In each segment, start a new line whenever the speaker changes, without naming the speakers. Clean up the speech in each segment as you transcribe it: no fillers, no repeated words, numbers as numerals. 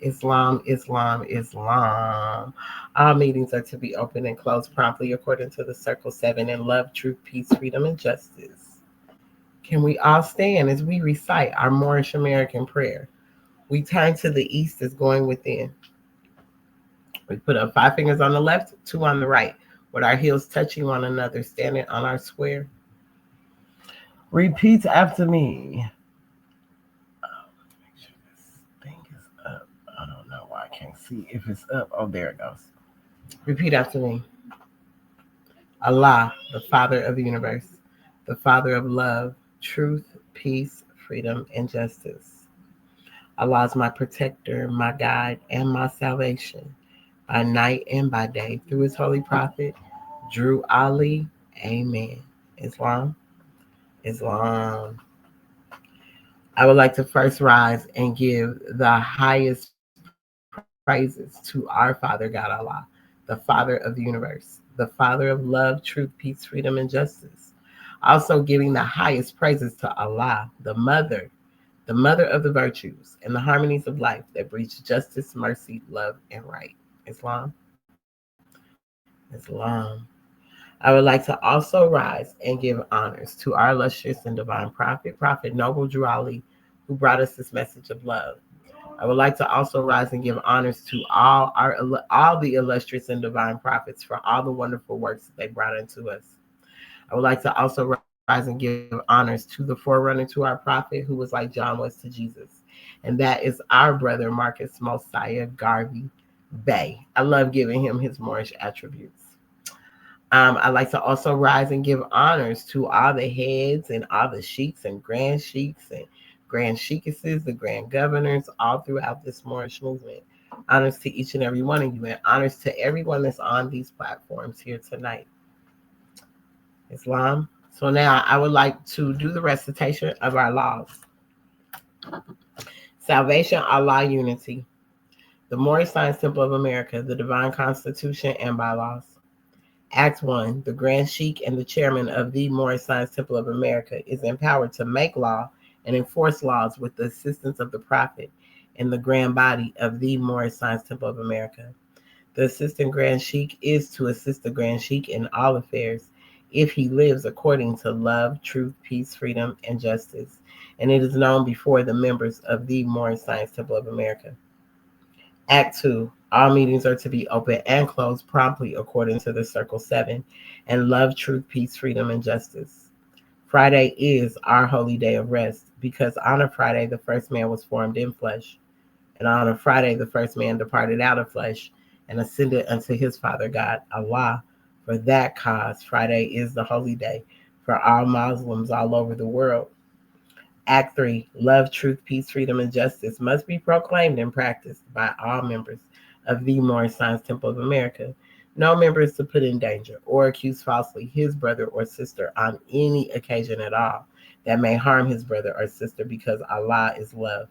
Islam. All meetings are to be open and closed promptly according to the Circle 7 in love, truth, peace, freedom, and justice. Can we all stand as we recite our Moorish American prayer? We turn to the east as going within. We put up 5 fingers on the left, 2 on the right, with our heels touching one another, standing on our square. Repeat after me. Make sure this thing is up. I don't know why I can't see if it's up. Oh, there it goes. Repeat after me. Allah, the Father of the universe, the Father of love, truth, peace, freedom, and justice. Allah is my protector, my guide, and my salvation, by night and by day, through his holy prophet, Drew Ali. Amen. Islam. Islam. I would like to first rise and give the highest praises to our Father God Allah, the Father of the universe, the Father of love, truth, peace, freedom, and justice. Also giving the highest praises to Allah, the mother of the virtues and the harmonies of life that breeds justice, mercy, love, and right. Islam. Islam. I would like to also rise and give honors to our illustrious and divine Prophet Noble Drew Ali, who brought us this message of love. I would like to also rise and give honors to all the illustrious and divine prophets for all the wonderful works that they brought into us. I would like to also rise and give honors to the forerunner to our prophet, who was like John was to Jesus, and that is our brother Marcus Mosiah Garvey Bay. I love giving him his Moorish attributes. I like to also rise and give honors to all the heads and all the sheiks and grand sheikesses, the grand governors, all throughout this Moorish movement. Honors to each and every one of you, and honors to everyone that's on these platforms here tonight. Islam. So now I would like to do the recitation of our laws. Salvation, Allah, unity. The Moorish Science Temple of America, the Divine Constitution and bylaws. Act 1. The Grand Sheik and the Chairman of the Moorish Science Temple of America is empowered to make law and enforce laws with the assistance of the Prophet and the Grand Body of the Moorish Science Temple of America. The Assistant Grand Sheik is to assist the Grand Sheik in all affairs if he lives according to love, truth, peace, freedom, and justice, and it is known before the members of the Moorish Science Temple of America. Act 2. All meetings are to be open and closed promptly according to the Circle 7 and love, truth, peace, freedom, and justice. Friday is our holy day of rest because on a Friday the first man was formed in flesh, and on a Friday the first man departed out of flesh and ascended unto his Father God, Allah. For that cause, Friday is the holy day for all Muslims all over the world. Act 3. Love, truth, peace, freedom, and justice must be proclaimed and practiced by all members of the Moorish Science Temple of America. No member is to put in danger or accuse falsely his brother or sister on any occasion at all that may harm his brother or sister because Allah is love.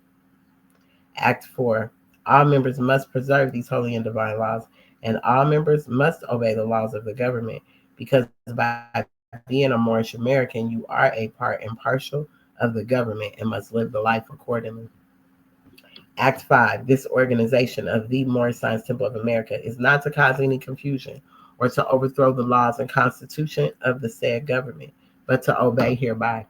Act 4. All members must preserve these holy and divine laws, and all members must obey the laws of the government because by being a Moorish American, you are a part and partial of the government and must live the life accordingly. Act 5. This organization of the Moorish Science Temple of America is not to cause any confusion or to overthrow the laws and constitution of the said government, but to obey hereby.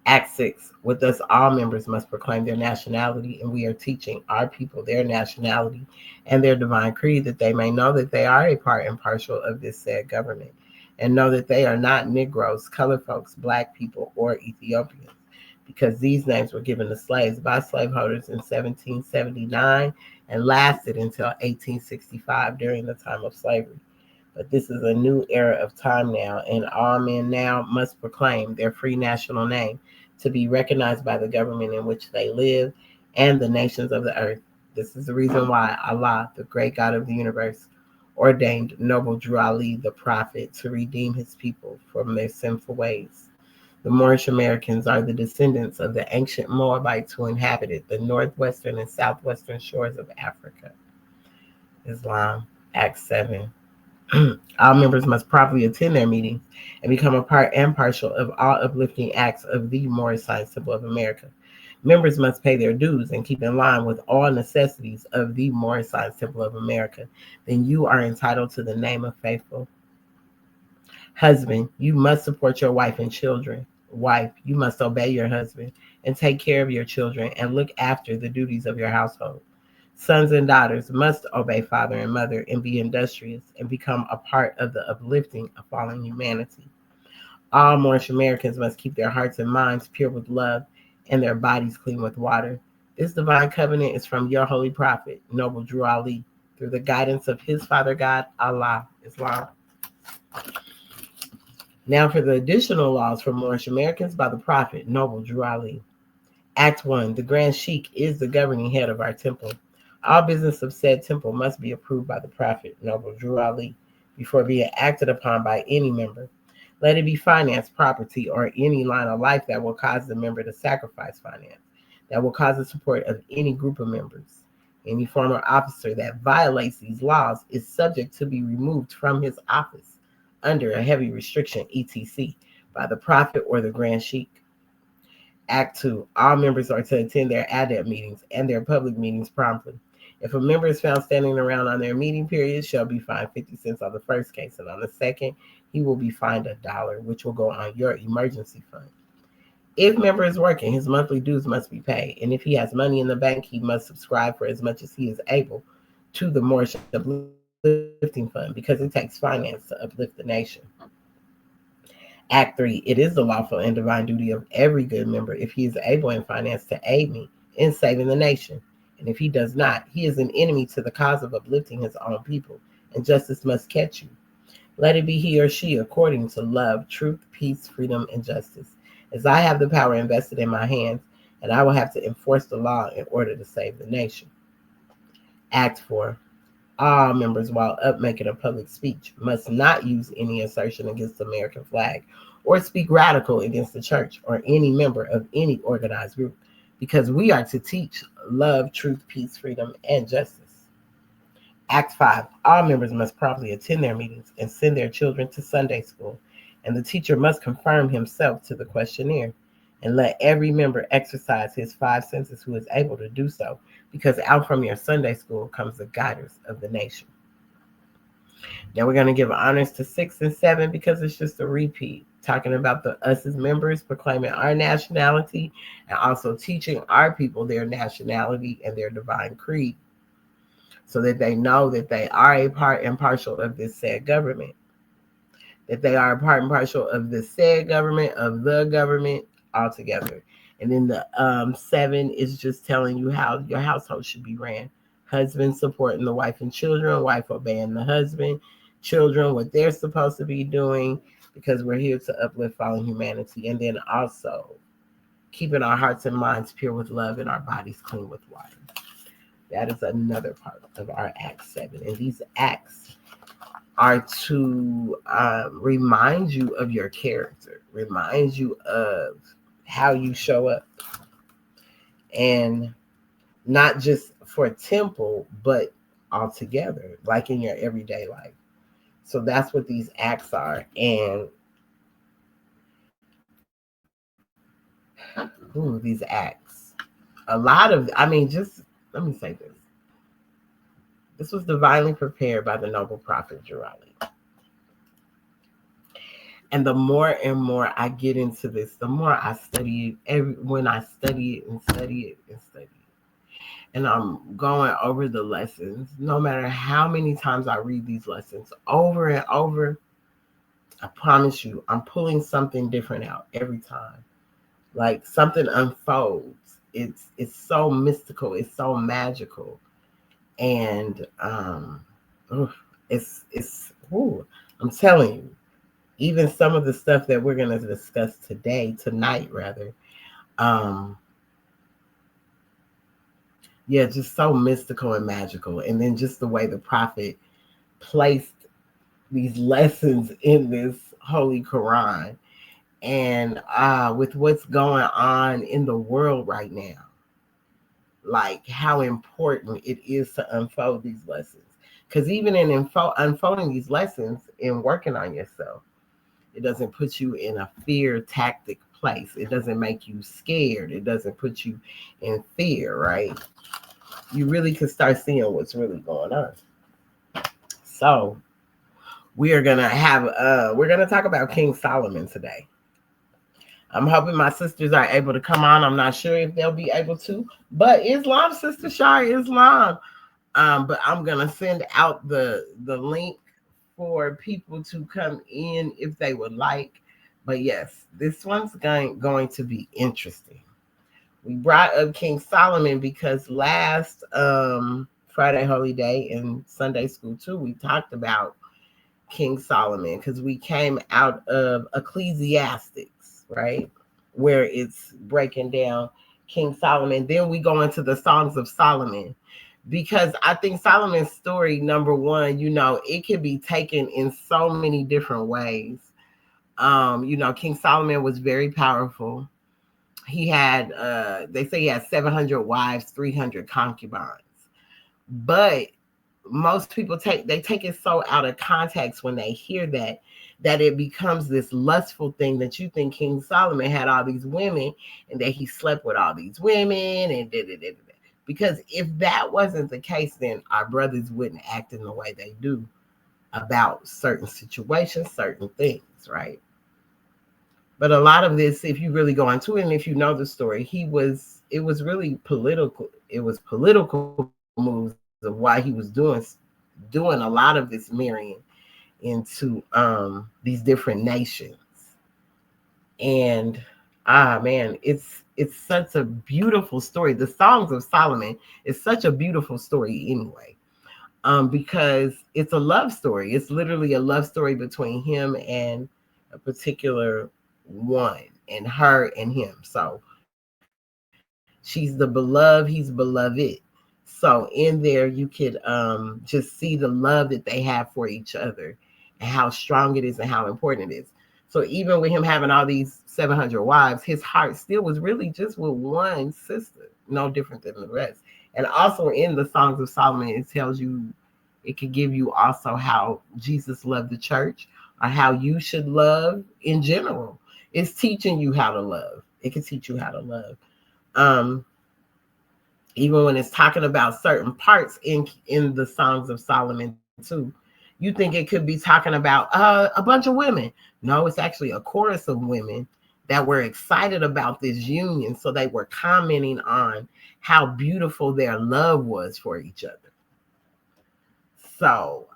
Act 6. With us, all members must proclaim their nationality, and we are teaching our people their nationality and their divine creed that they may know that they are a part and partial of this said government, and know that they are not Negroes, colored folks, black people, or Ethiopians, because these names were given to slaves by slaveholders in 1779 and lasted until 1865 during the time of slavery. But this is a new era of time now, and all men now must proclaim their free national name to be recognized by the government in which they live and the nations of the earth. This is the reason why Allah, the great God of the universe, ordained Noble Drew Ali, the prophet, to redeem his people from their sinful ways. The Moorish Americans are the descendants of the ancient Moabites who inhabited the northwestern and southwestern shores of Africa. Islam. Act 7. All members must properly attend their meetings and become a part and partial of all uplifting acts of the Morris Science Temple of America. Members must pay their dues and keep in line with all necessities of the Morris Science Temple of America. Then you are entitled to the name of faithful. Husband, you must support your wife and children. Wife, you must obey your husband and take care of your children and look after the duties of your household. Sons and daughters must obey father and mother and be industrious and become a part of the uplifting of fallen humanity. All Moorish Americans must keep their hearts and minds pure with love and their bodies clean with water. This divine covenant is from your holy prophet, Noble Drew Ali, through the guidance of his Father God, Allah, Islam. Now for the additional laws for Moorish Americans by the Prophet, Noble Drew Ali. Act 1. The Grand Sheikh is the governing head of our temple. All business of said temple must be approved by the Prophet, Noble Drew Ali, before being acted upon by any member. Let it be finance, property, or any line of life that will cause the member to sacrifice finance, that will cause the support of any group of members. Any former officer that violates these laws is subject to be removed from his office under a heavy restriction, etc., by the Prophet or the Grand Sheikh. Act 2. All members are to attend their adept meetings and their public meetings promptly. If a member is found standing around on their meeting period, shall be fined 50 cents on the first case, and on the second, he will be fined $1, which will go on your emergency fund. If member is working, his monthly dues must be paid, and if he has money in the bank, he must subscribe for as much as he is able to the Moorish Uplifting Fund, because it takes finance to uplift the nation. Act 3. It is the lawful and divine duty of every good member, if he is able in finance, to aid me in saving the nation. And if he does not, he is an enemy to the cause of uplifting his own people, and justice must catch you. Let it be he or she according to love, truth, peace, freedom, and justice, as I have the power invested in my hands, and I will have to enforce the law in order to save the nation. Act 4. All members, while up making a public speech, must not use any assertion against the American flag or speak radical against the church or any member of any organized group, because we are to teach love, truth, peace, freedom, and justice. Act 5. All members must properly attend their meetings and send their children to Sunday school, and the teacher must confirm himself to the questionnaire. And let every member exercise his 5 senses who is able to do so, because out from your Sunday school comes the guiders of the nation. Now we're going to give honors to 6 and 7 because it's just a repeat, talking about the us as members, proclaiming our nationality, and also teaching our people their nationality and their divine creed, so that they know that they are a part and partial of this said government, that they are a part and partial of the said government, of the government altogether. And then the 7 is just telling you how your household should be ran. Husband supporting the wife and children, wife obeying the husband, children what they're supposed to be doing, because we're here to uplift fallen humanity. And then also keeping our hearts and minds pure with love and our bodies clean with water. That is another part of our Act 7. And these acts are to remind you of your character, remind you of how you show up, and not just for temple, but altogether, like in your everyday life. So that's what these acts are. And these acts, a lot of, just let me say this. This was divinely prepared by the noble prophet Drew Ali. And the more and more I get into this, the more I study it. When I study it and study it and study it, and I'm going over the lessons, no matter how many times I read these lessons over and over, I promise you, I'm pulling something different out every time. Like something unfolds. It's so mystical. It's so magical. And I'm telling you, even some of the stuff that we're going to discuss tonight, just so mystical and magical. And then just the way the prophet placed these lessons in this holy Quran, and with what's going on in the world right now, like how important it is to unfold these lessons. Because even in unfolding these lessons and working on yourself, it doesn't put you in a fear tactic place. It doesn't make you scared. It doesn't put you in fear, right? You really can start seeing what's really going on. So we are gonna have we're gonna talk about King Solomon today. I'm hoping my sisters are able to come on. I'm not sure if they'll be able to, but Islam, Sister Shar Islam. But I'm gonna send out the link for people to come in if they would like. But yes, this one's going to be interesting. We brought up King Solomon because last Friday Holy Day and Sunday School too, we talked about King Solomon because we came out of Ecclesiastics, right? Where it's breaking down King Solomon. Then we go into the Songs of Solomon because I think Solomon's story, number one, it can be taken in so many different ways. King Solomon was very powerful. He had, they say he had 700 wives, 300 concubines. But most people take it so out of context when they hear that it becomes this lustful thing that you think King Solomon had all these women and that he slept with all these women and did. Because if that wasn't the case, then our brothers wouldn't act in the way they do about certain situations, certain things, right? But a lot of this, if you really go into it and if you know the story, it was really political. It was political moves of why he was doing a lot of this marrying into these different nations. And man, it's such a beautiful story. The Songs of Solomon is such a beautiful story anyway. Because it's a love story. It's literally a love story between him and a particular one, and her and him. So she's the beloved, he's beloved. So in there you could just see the love that they have for each other and how strong it is and how important it is. So even with him having all these 700 wives, his heart still was really just with one sister, no different than the rest. And also in the Songs of Solomon, it tells you, it could give you also how Jesus loved the church or how you should love in general. It's teaching you how to love. It can teach you how to love. Even when it's talking about certain parts in the Songs of Solomon too, you think it could be talking about a bunch of women. No, it's actually a chorus of women that were excited about this union. So they were commenting on how beautiful their love was for each other. So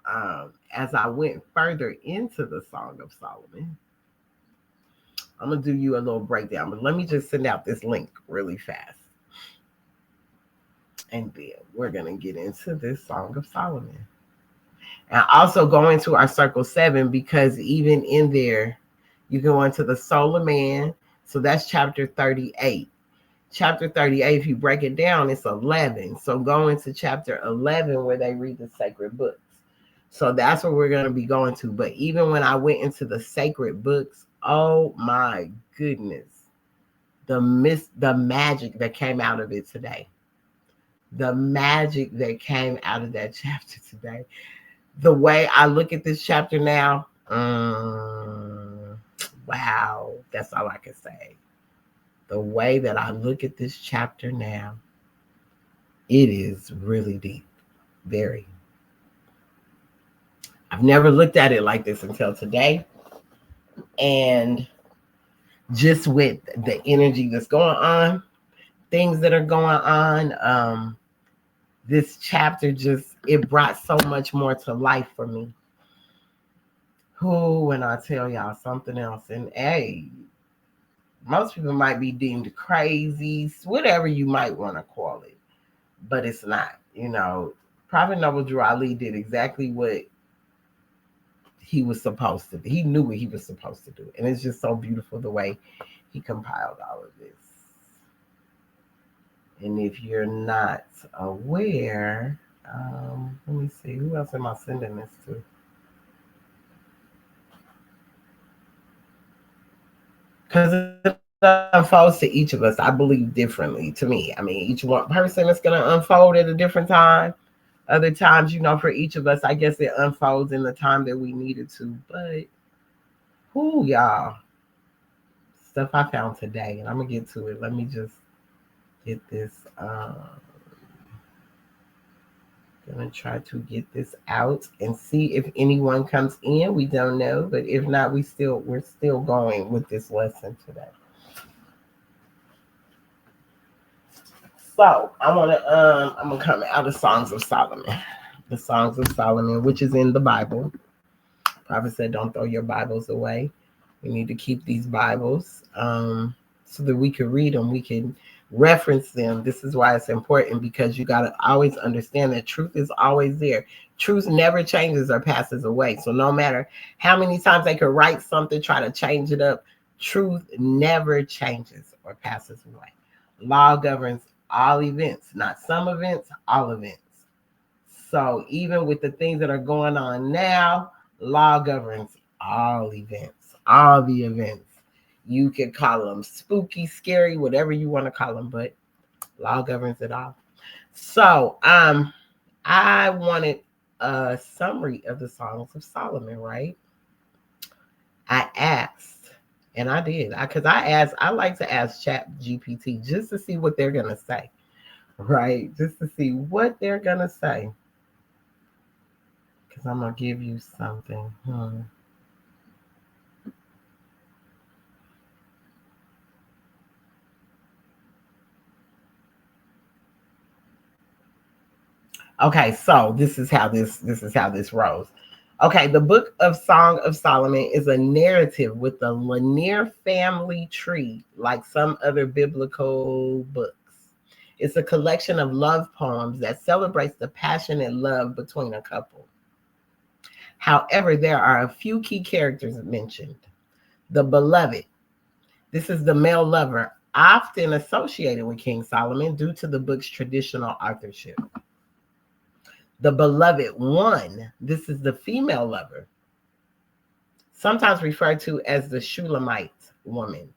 as I went further into the Song of Solomon, I'm going to do you a little breakdown, but let me just send out this link really fast. And then we're going to get into this Song of Solomon. And also go into our Circle 7, because even in there, you go into the Soul of Man. So that's chapter 38. Chapter 38, if you break it down, it's 11. So go into chapter 11 where they read the sacred books. So that's what we're going to be going to. But even when I went into the sacred books, oh my goodness, the magic that came out of it today. The magic that came out of that chapter today. The way I look at this chapter now, wow, that's all I can say. The way that I look at this chapter now, it is really deep, very. I've never looked at it like this until today. And just with the energy that's going on, things that are going on, this chapter it brought so much more to life for me. When I tell y'all something else, and hey, most people might be deemed crazy, whatever you might want to call it, but it's not. Prophet Noble Drew Ali did exactly what he was supposed to do. He knew what he was supposed to do. And it's just so beautiful the way he compiled all of this. And if you're not aware, let me see, who else am I sending this to? Because it unfolds to each of us, I believe, differently to me. I mean, each one person is going to unfold at a different time. Other times, for each of us, I guess it unfolds in the time that we needed to. But, whoo, y'all, stuff I found today, and I'm going to get to it. Let me just get this. Gonna try to get this out and see if anyone comes in. We don't know, but if not, we're still going with this lesson today. So I'm gonna come out of Songs of Solomon. The Songs of Solomon, which is in the Bible. Prophet said, don't throw your Bibles away. We need to keep these Bibles so that we can read them. We can reference them. This is why it's important, because you got to always understand that truth is always there. Truth never changes or passes away. So no matter how many times they could write something, try to change it up, truth never changes or passes away. Law governs all events, not some events, all events. So even with the things that are going on now, law governs all events, all the events. You can call them spooky, scary, whatever you want to call them, but law governs it all. So I wanted a summary of the Songs of Solomon, right? I asked, and I did, because I like to ask Chat GPT just to see what they're going to say, right? Just to see what they're going to say. Because I'm going to give you something. Okay, so this is how this rolls. Okay, the Book of Song of Solomon is a narrative with a linear family tree, like some other biblical books. It's a collection of love poems that celebrates the passionate love between a couple. However, there are a few key characters mentioned. The beloved. This is the male lover, often associated with King Solomon due to the book's traditional authorship. The beloved one. This is the female lover, sometimes referred to as the Shulamite woman.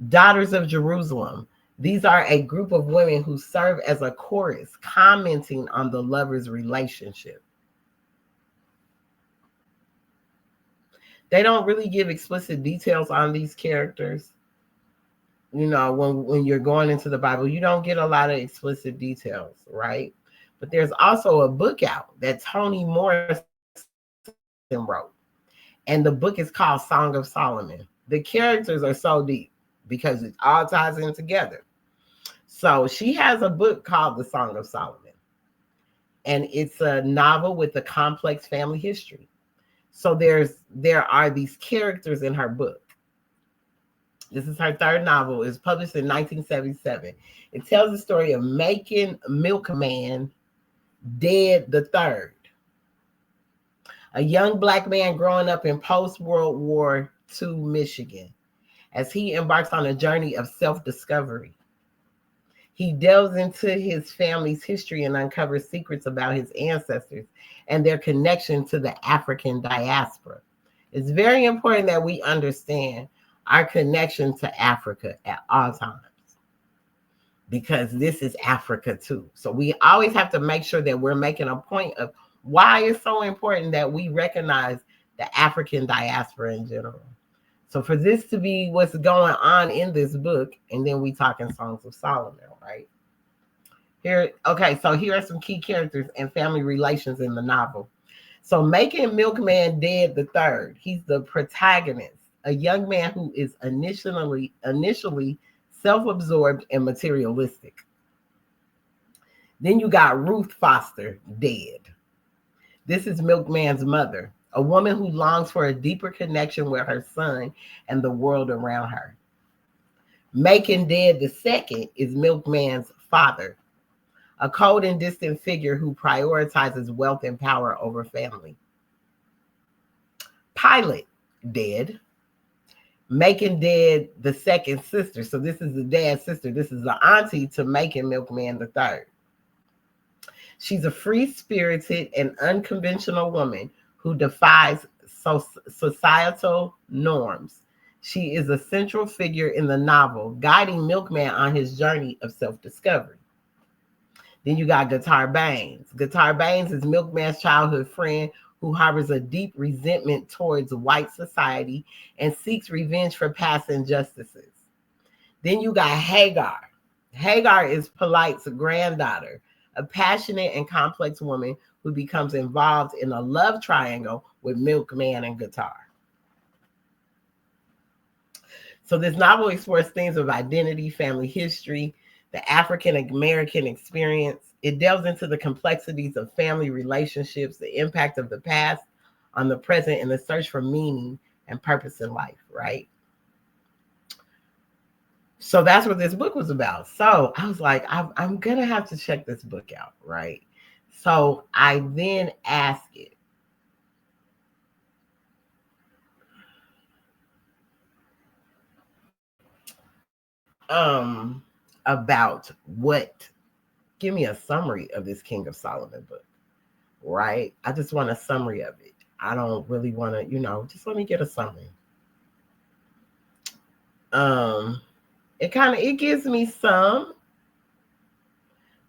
Daughters of Jerusalem. These are a group of women who serve as a chorus, commenting on the lover's relationship. They don't really give explicit details on these characters. When you're going into the Bible, you don't get a lot of explicit details, right? But there's also a book out that Toni Morrison wrote. And the book is called Song of Solomon. The characters are so deep because it all ties in together. So she has a book called The Song of Solomon. And it's a novel with a complex family history. So there are these characters in her book. This is her third novel. It was published in 1977. It tells the story of Macon Milkman Dead the Third, a young Black man growing up in post-World War II Michigan, as he embarks on a journey of self-discovery. He delves into his family's history and uncovers secrets about his ancestors and their connection to the African diaspora. It's very important that we understand our connection to Africa at all times, because this is Africa too. So we always have to make sure that we're making a point of why it's so important that we recognize the African diaspora in general. So for this to be what's going on in this book, and then we talking Songs of Solomon, right? Here are some key characters and family relations in the novel. So Macon Milkman Dead the Third, he's the protagonist, a young man who is initially self-absorbed and materialistic. Then you got Ruth Foster Dead. This is Milkman's mother, a woman who longs for a deeper connection with her son and the world around her. Macon Dead the Second is Milkman's father, a cold and distant figure who prioritizes wealth and power over family. Pilot Dead. Macon Dead the Second sister. So this is the dad's sister. This is the auntie to Macon Milkman the Third. She's a free-spirited and unconventional woman who defies societal norms. She is a central figure in the novel, guiding Milkman on his journey of self-discovery. Then you got Guitar Baines. Guitar Baines is Milkman's childhood friend who harbors a deep resentment towards white society and seeks revenge for past injustices. Then you got Hagar. Hagar is Polite's granddaughter, a passionate and complex woman who becomes involved in a love triangle with Milkman and Guitar. So this novel explores themes of identity, family history, the African American experience. It delves into the complexities of family relationships, the impact of the past on the present, and the search for meaning and purpose in life, right? So that's what this book was about. So I was like, I'm going to have to check this book out, right? So I then asked it, about what, give me a summary of this King of Solomon book, right? I just want a summary of it. I don't really want to, just let me get a summary. It gives me some.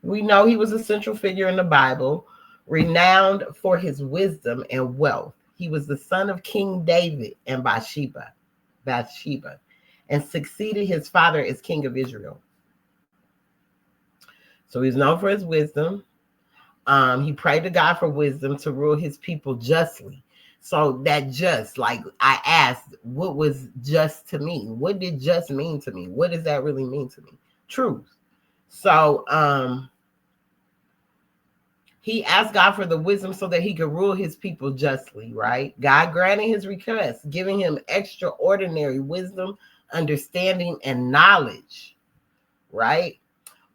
We know he was a central figure in the Bible, renowned for his wisdom and wealth. He was the son of King David and Bathsheba, and succeeded his father as king of Israel. So he's known for his wisdom. He prayed to God for wisdom to rule his people justly. So that just, like I asked, what was just to me? What did just mean to me? What does that really mean to me? Truth. So he asked God for the wisdom so that he could rule his people justly, right? God granted his request, giving him extraordinary wisdom, understanding, and knowledge, right?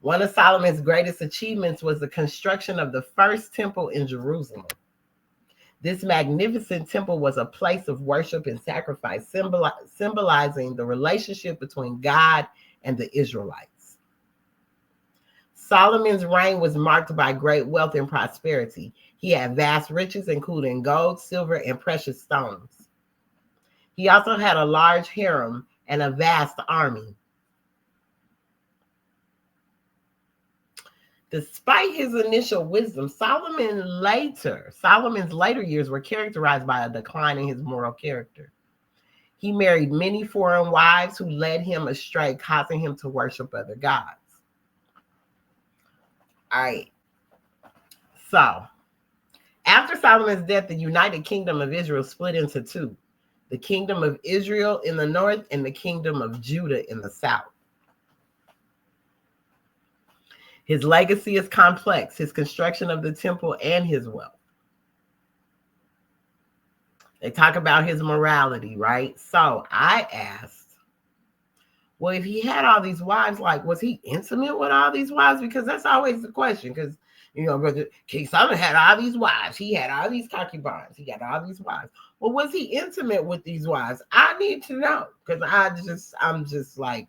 One of Solomon's greatest achievements was the construction of the first temple in Jerusalem. This magnificent temple was a place of worship and sacrifice, symbolizing the relationship between God and the Israelites. Solomon's reign was marked by great wealth and prosperity. He had vast riches, including gold, silver, and precious stones. He also had a large harem and a vast army. Despite his initial wisdom, Solomon's later years were characterized by a decline in his moral character. He married many foreign wives who led him astray, causing him to worship other gods. All right. So, after Solomon's death, the United Kingdom of Israel split into two: the Kingdom of Israel in the north and the Kingdom of Judah in the south. His legacy is complex, his construction of the temple and his wealth. They talk about his morality, right? So I asked, well, if he had all these wives, like, was he intimate with all these wives? Because that's always the question. Because, Brother King Solomon had all these wives. He had all these concubines. He had all these wives. Well, was he intimate with these wives? I need to know. Because I'm just like,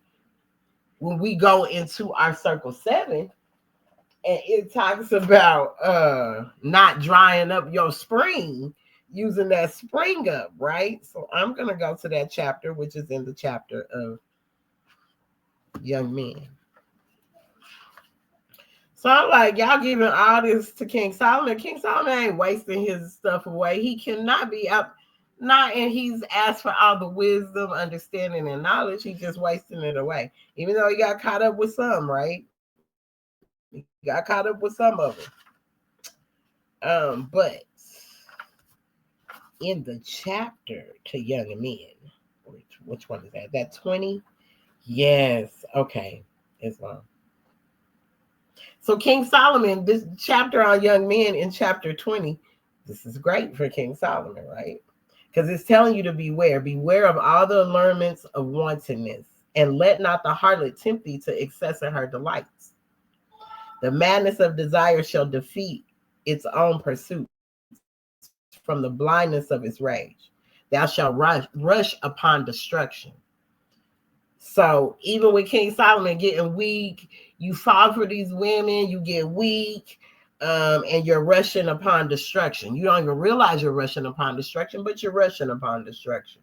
when we go into our circle 7, and it talks about not drying up your spring, using that spring up, right? So I'm going to go to that chapter, which is in the chapter of young men. So I'm like, y'all giving all this to King Solomon. King Solomon ain't wasting his stuff away. He cannot be up, and he's asked for all the wisdom, understanding, and knowledge. He's just wasting it away. Even though he got caught up with some, right? He got caught up with some of them. But in the chapter to young men, which one is that? That 20? Yes. Okay. It's long. So King Solomon, this chapter on young men in chapter 20, this is great for King Solomon, right? Because it's telling you to beware of all the allurements of wantonness, and let not the harlot tempt thee to excess in her delights. The madness of desire shall defeat its own pursuit from the blindness of its rage. Thou shalt rush upon destruction. So even with King Solomon getting weak, you fall for these women, you get weak, and you're rushing upon destruction. You don't even realize you're rushing upon destruction, but you're rushing upon destruction.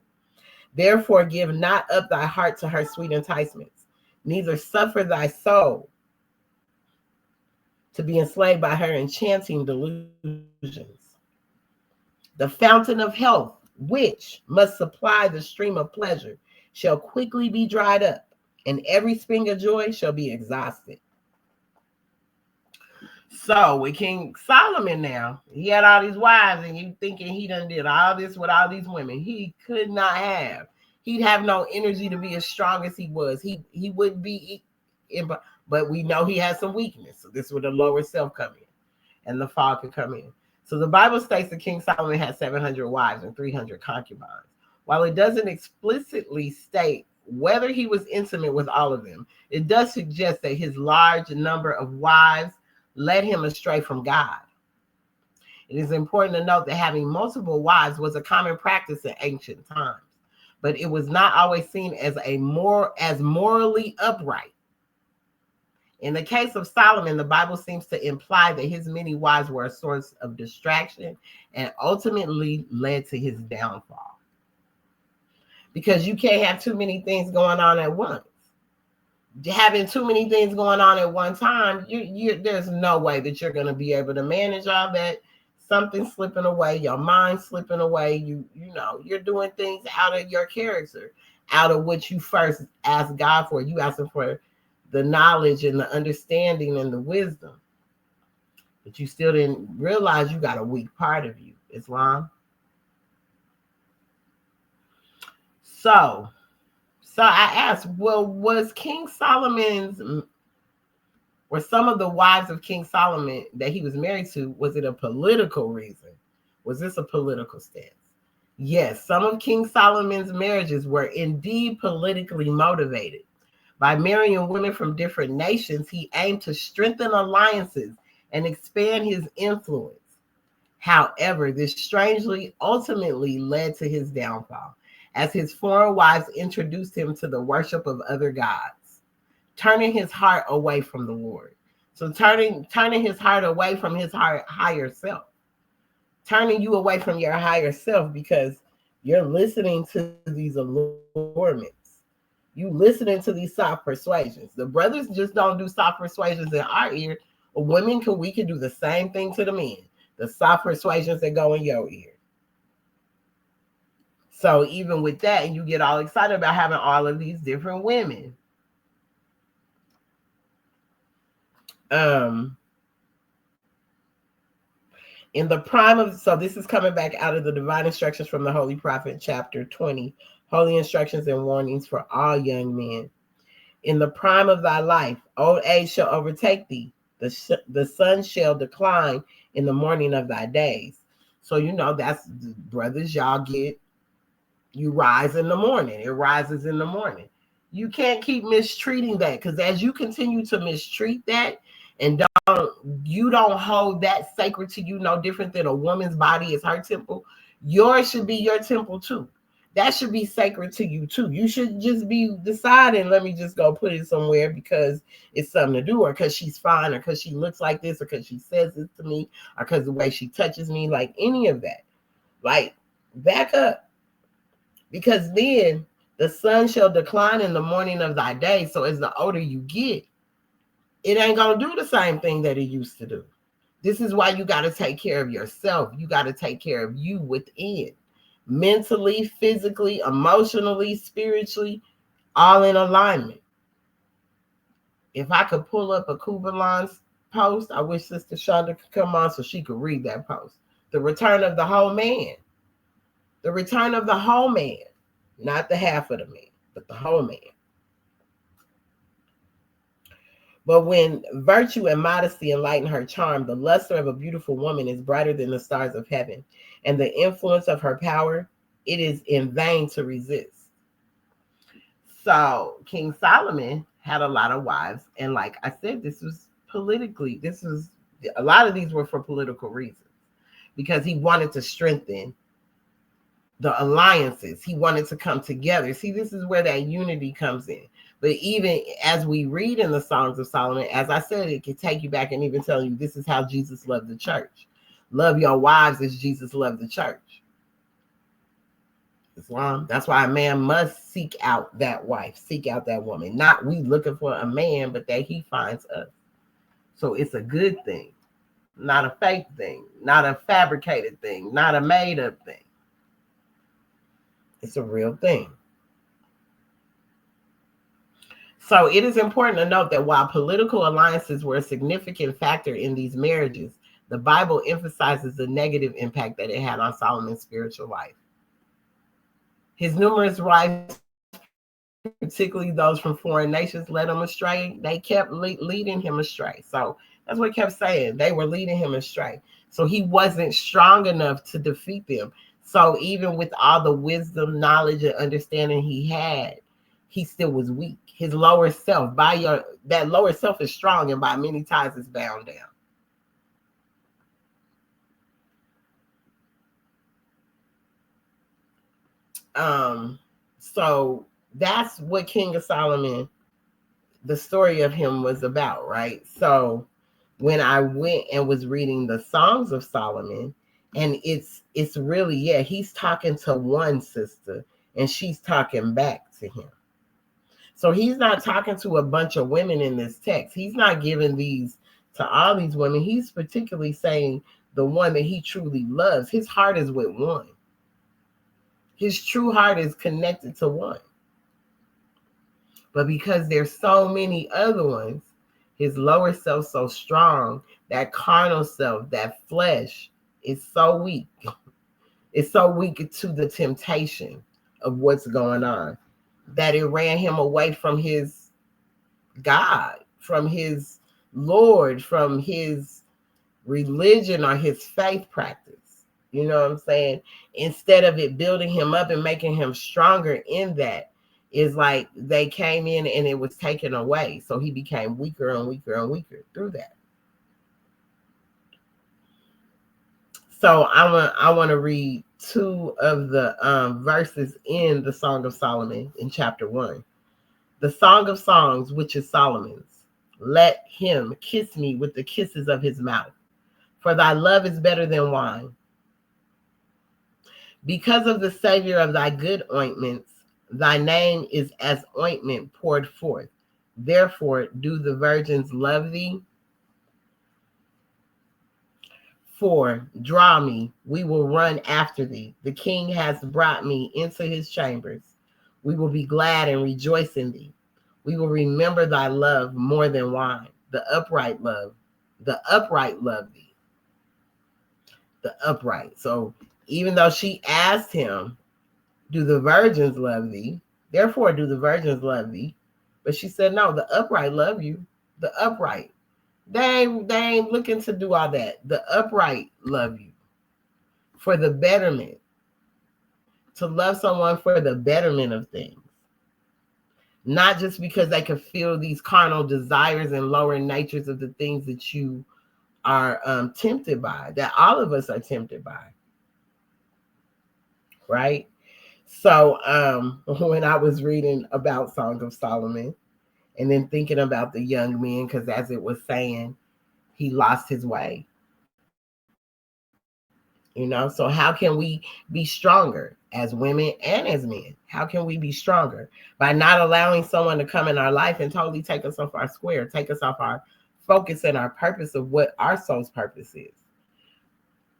Therefore, give not up thy heart to her sweet enticements, neither suffer thy soul to be enslaved by her enchanting delusions. The fountain of health, which must supply the stream of pleasure, shall quickly be dried up, and every spring of joy shall be exhausted. So with King Solomon now, he had all these wives, and you thinking he done did all this with all these women. He could not have. He'd have no energy to be as strong as he was. He wouldn't be, but we know he has some weakness. So this is where the lower self come in, and the fall could come in. So the Bible states that King Solomon had 700 wives and 300 concubines. While it doesn't explicitly state whether he was intimate with all of them, it does suggest that his large number of wives led him astray from God. It is important to note that having multiple wives was a common practice in ancient times, but it was not always seen as morally upright. In the case of Solomon, the Bible seems to imply that his many wives were a source of distraction and ultimately led to his downfall. Because you can't have too many things going on at once. Having too many things going on at one time, there's no way that you're going to be able to manage all that. Something slipping away, your mind slipping away. You're doing things out of your character, out of what you first asked God for. You asked him for the knowledge and the understanding and the wisdom, but you still didn't realize you got a weak part of you, Islam. So I asked, well, was King Solomon's, or some of the wives of King Solomon that he was married to, was it a political reason? Was this a political stance? Yes, some of King Solomon's marriages were indeed politically motivated. By marrying women from different nations, he aimed to strengthen alliances and expand his influence. However, this strangely ultimately led to his downfall, as his foreign wives introduced him to the worship of other gods, turning his heart away from the Lord. So turning his heart away from his higher self, turning you away from your higher self because you're listening to these allurements. You listening to these soft persuasions. The brothers just don't do soft persuasions in our ear. We can do the same thing to the men. The soft persuasions that go in your ear. So even with that, you get all excited about having all of these different women. In the prime of, so this is coming back out of the Divine Instructions from the Holy Prophet, chapter 20, Holy Instructions and Warnings for all young men. In the prime of thy life, old age shall overtake thee. The sun shall decline in the morning of thy days. So, that's, brothers, you rise in the morning. It rises in the morning. You can't keep mistreating that, because as you continue to mistreat that and you don't hold that sacred to you, no different than a woman's body is her temple, yours should be your temple too. That should be sacred to you too. You should just be deciding, let me just go put it somewhere because it's something to do, or because she's fine, or because she looks like this, or because she says this to me, or because the way she touches me, like any of that. Like, back up. Because then the sun shall decline in the morning of thy day. So as the older you get, it ain't going to do the same thing that it used to do. This is why you got to take care of yourself. You got to take care of you within. Mentally, physically, emotionally, spiritually, all in alignment. If I could pull up a Kubelan's post, I wish Sister Shonda could come on so she could read that post. The return of the whole man. The return of the whole man. Not the half of the man, but the whole man. But when virtue and modesty enlighten her charm, the luster of a beautiful woman is brighter than the stars of heaven, and the influence of her power, it is in vain to resist. So King Solomon had a lot of wives, and like I said, a lot of these were for political reasons, because he wanted to strengthen the alliances. He wanted to come together. See, this is where that unity comes in. But even as we read in the Songs of Solomon, as I said, it can take you back and even tell you this is how Jesus loved the church. Love your wives as Jesus loved the church. Islam. That's why a man must seek out that wife, seek out that woman. Not we looking for a man, but that he finds us. So it's a good thing, not a fake thing, not a fabricated thing, not a made up thing. It's a real thing. So it is important to note that while political alliances were a significant factor in these marriages, the Bible emphasizes the negative impact that it had on Solomon's spiritual life. His numerous wives, particularly those from foreign nations, led him astray. They kept leading him astray. So that's what he kept saying. They were leading him astray. So he wasn't strong enough to defeat them. So even with all the wisdom, knowledge, and understanding he had, he still was weak. His lower self, that lower self is strong, and by many ties is bound down. So that's what King of Solomon, the story of him was about, right? So when I went and was reading the Songs of Solomon, and it's really, yeah, he's talking to one sister and she's talking back to him. So he's not talking to a bunch of women in this text. He's not giving these to all these women. He's particularly saying the one that he truly loves. His heart is with one. His true heart is connected to one. But because there's so many other ones, his lower self so strong, that carnal self, that flesh is so weak. It's so weak to the temptation of what's going on that it ran him away from his God, from his Lord, from his religion or his faith practice. You know what I'm saying? Instead of it building him up and making him stronger in that, is like they came in and it was taken away. So he became weaker and weaker and weaker through that. So I want to read two of the verses in the Song of Solomon in chapter 1. The Song of Songs, which is Solomon's. Let him kiss me with the kisses of his mouth, for thy love is better than wine. Because of the Savior of thy good ointments, thy name is as ointment poured forth. Therefore do the virgins love thee. 4, draw me, we will run after thee. The king has brought me into his chambers. We will be glad and rejoice in thee. We will remember thy love more than wine. The upright love thee. The upright. So even though she asked him, do the virgins love thee? Therefore do the virgins love thee. But she said, no, the upright love you. The upright. They ain't looking to do all that. The upright love you for the betterment. To love someone for the betterment of things. Not just because they can feel these carnal desires and lower natures of the things that you are tempted by, that all of us are tempted by. Right? So when I was reading about Song of Solomon and then thinking about the young men, because as it was saying, he lost his way. So how can we be stronger as women and as men? How can we be stronger? By not allowing someone to come in our life and totally take us off our square, take us off our focus and our purpose of what our soul's purpose is.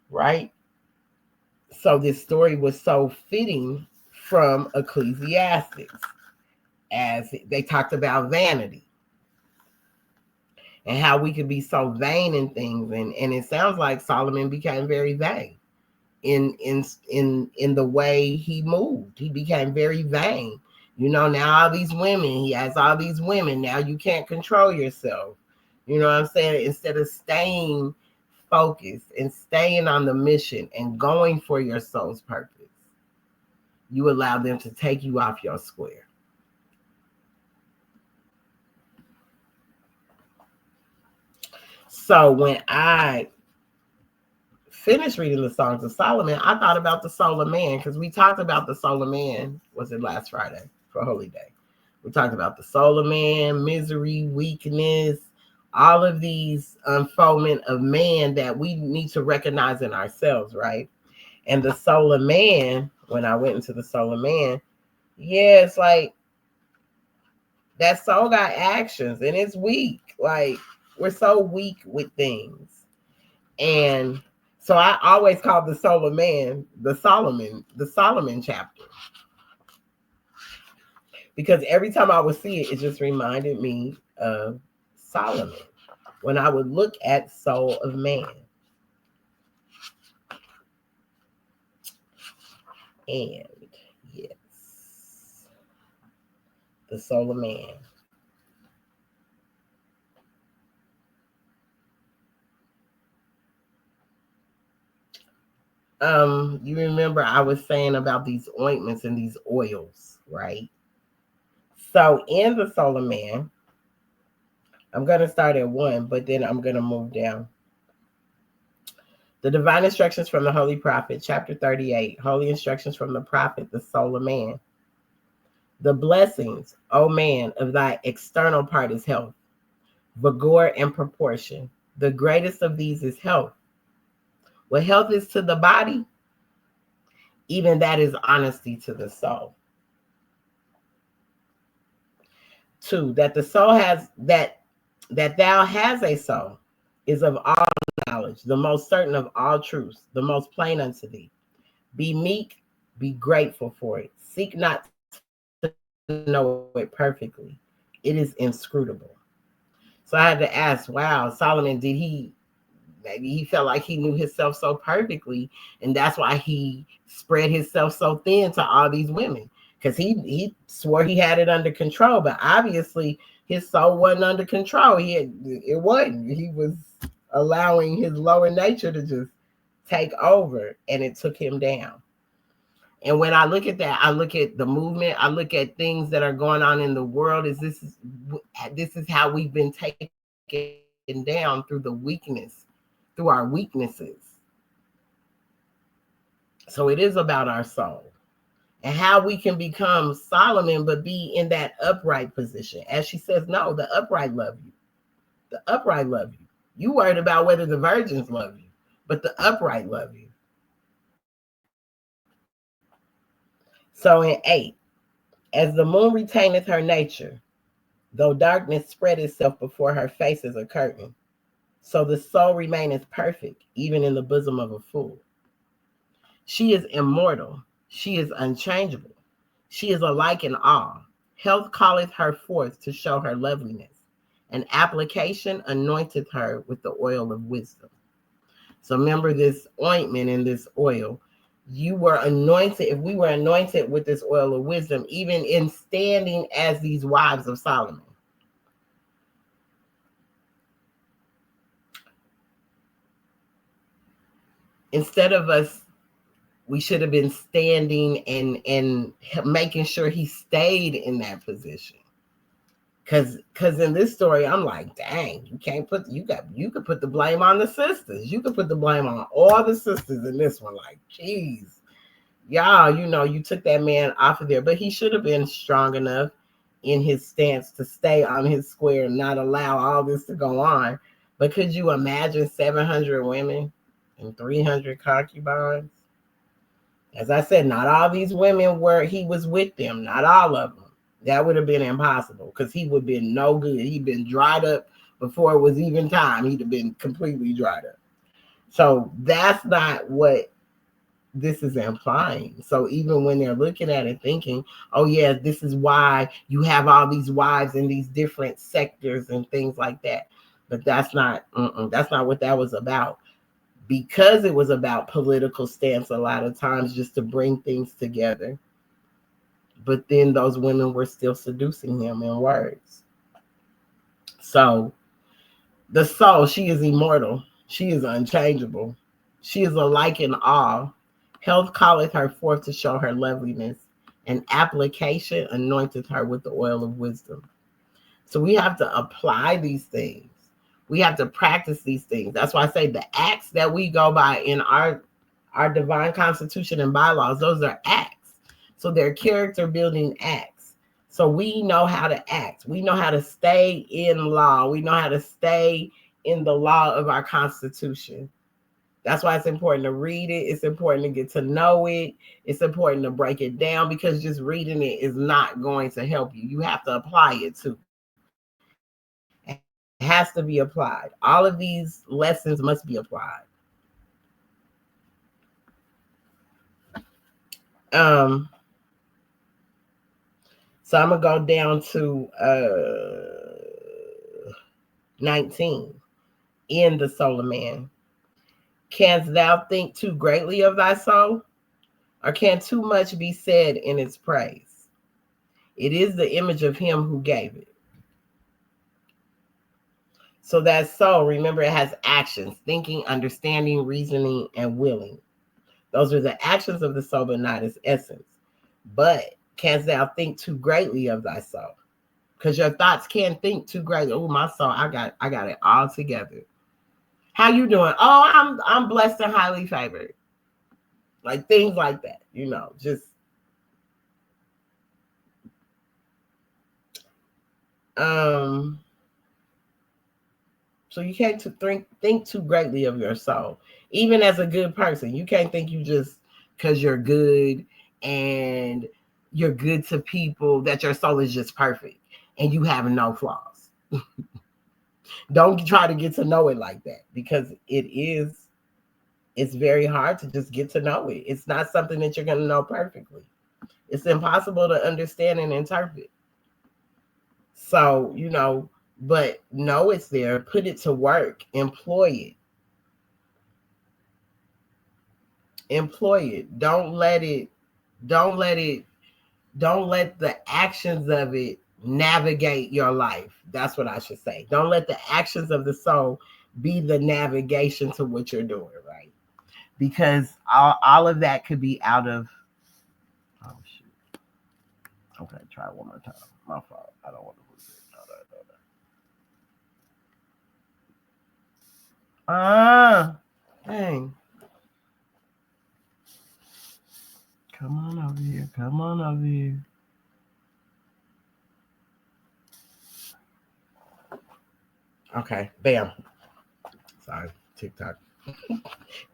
Right? So this story was so fitting from Ecclesiastes, as they talked about vanity and how we could be so vain in things. And it sounds like Solomon became very vain in the way he moved. He became very vain. Now all these women, he has all these women. Now you can't control yourself. You know what I'm saying? Instead of staying focused and staying on the mission and going for your soul's purpose, you allow them to take you off your square. So when I finished reading the Songs of Solomon, I thought about the soul of man, because we talked about the soul of man, was it last Friday for Holy Day? We talked about the soul of man, misery, weakness, all of these unfoldment of man that we need to recognize in ourselves, right? And the soul of man, when I went into the soul of man, yeah, it's like that soul got actions and it's weak. Like We're so weak with things. And so I always call the soul of man the Solomon chapter. Because every time I would see it, it just reminded me of Solomon when I would look at soul of man. And yes, the soul of man. You remember I was saying about these ointments and these oils, right? So in the soul of man, I'm going to start at 1, but then I'm going to move down. The divine instructions from the Holy Prophet, chapter 38, holy instructions from the prophet, the soul of man. The blessings, O man, of thy external part is health, vigor, and proportion. The greatest of these is health. What health is to the body, even that is honesty to the soul. 2, that the soul has that thou has a soul is of all knowledge, the most certain of all truths, the most plain unto thee. Be meek, be grateful for it. Seek not to know it perfectly. It is inscrutable. So I had to ask, wow, Solomon, maybe he felt like he knew himself so perfectly, and that's why he spread himself so thin to all these women, because he swore he had it under control, but obviously his soul wasn't under control. It wasn't. He was allowing his lower nature to just take over, and it took him down. And when I look at that, I look at the movement, I look at things that are going on in the world. This is how we've been taken down through the weakness, through our weaknesses. So it is about our soul and how we can become Solomon, but be in that upright position. As she says, no, the upright love you. The upright love you. You worried about whether the virgins love you, but the upright love you. So in 8, as the moon retaineth her nature, though darkness spread itself before her face as a curtain, so the soul remaineth perfect, even in the bosom of a fool. She is immortal. She is unchangeable. She is alike in all. Health calleth her forth to show her loveliness. An application anointeth her with the oil of wisdom. So remember this ointment and this oil. You were anointed. If we were anointed with this oil of wisdom, even in standing as these wives of Solomon. Instead of us, we should have been standing and making sure he stayed in that position. Cause in this story, I'm like, dang, you could put the blame on the sisters. You could put the blame on all the sisters in this one. Like, geez, y'all, you took that man off of there. But he should have been strong enough in his stance to stay on his square and not allow all this to go on. But could you imagine 700 women and 300 concubines? As I said, not all these women he was with them, not all of them. That would have been impossible because he would have been no good. He'd been dried up before it was even time. He'd have been completely dried up. So that's not what this is implying. So even when they're looking at it thinking, oh yeah, this is why you have all these wives in these different sectors and things like that. But that's not what that was about. Because it was about political stance a lot of times just to bring things together. But then those women were still seducing him in words. So the soul, she is immortal. She is unchangeable. She is alike in all. Health calleth her forth to show her loveliness, and application anointeth her with the oil of wisdom. So we have to apply these things. We have to practice these things. That's why I say the acts that we go by in our divine constitution and bylaws, those are acts. So they're character building acts. So we know how to act. We know how to stay in law. We know how to stay in the law of our constitution. That's why it's important to read it. It's important to get to know it. It's important to break it down because just reading it is not going to help you. You have to apply it too. has to be applied. All of these lessons must be applied. So I'm gonna go down to 19 in the soul of man. Canst thou think too greatly of thy soul, or can too much be said in its praise? It is the image of him who gave it. So that soul, remember, it has actions: thinking, understanding, reasoning, and willing. Those are the actions of the soul, but not its essence. But canst thou think too greatly of thy soul? Because your thoughts can't think too greatly. Oh, my soul, I got it all together. How you doing? Oh, I'm blessed and highly favored. Like things like that, just so you can't think too greatly of your soul. Even as a good person, you can't think you just because you're good and you're good to people that your soul is just perfect and you have no flaws. Don't try to get to know it like that, because it's very hard to just get to know it. It's not something that you're going to know perfectly. It's impossible to understand and interpret. So, but know it's there, put it to work, employ it. Don't let the actions of it navigate your life. That's what I should say. Don't let the actions of the soul be the navigation to what you're doing, right? Because all of that could be out of, oh shoot. Okay, try one more time. My fault. I don't want to lose it. Dang. Come on over here. Come on over here. Okay, bam. Sorry, TikTok.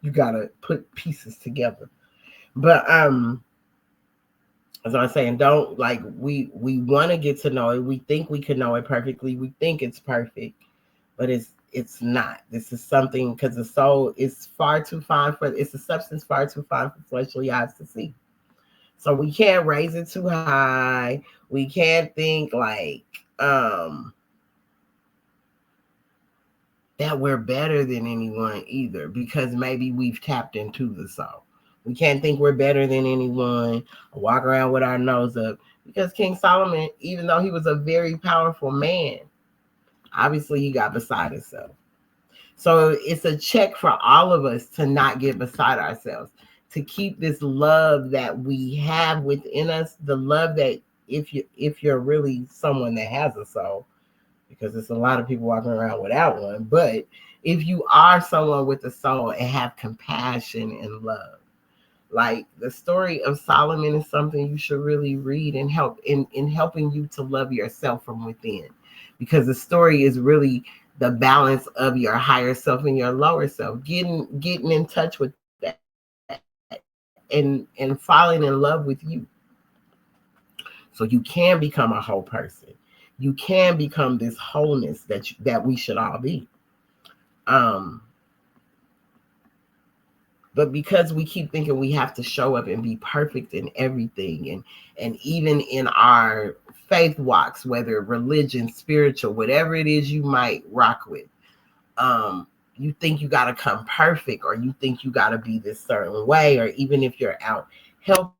You gotta put pieces together. But as I was saying, don't like we want to get to know it. We think we can know it perfectly. We think it's perfect, but it's not. This is something, because the soul is far too fine for, it's a substance far too fine for fleshly eyes to see. So we can't raise it too high. We can't think like that we're better than anyone either, because maybe we've tapped into the soul. We can't think we're better than anyone, walk around with our nose up, because King Solomon, even though he was a very powerful man, obviously he got beside himself. So it's a check for all of us to not get beside ourselves, to keep this love that we have within us, the love that if you're really someone that has a soul, because there's a lot of people walking around without one, but if you are someone with a soul and have compassion and love, like the story of Solomon is something you should really read and help in helping you to love yourself from within, because the story is really the balance of your higher self and your lower self, getting in touch with that and falling in love with you, so you can become a whole person. You can become this wholeness that we should all be. But because we keep thinking we have to show up and be perfect in everything, and even in our faith walks, whether religion, spiritual, whatever it is you might rock with, you think you got to come perfect, or you think you got to be this certain way, or even if you're out helping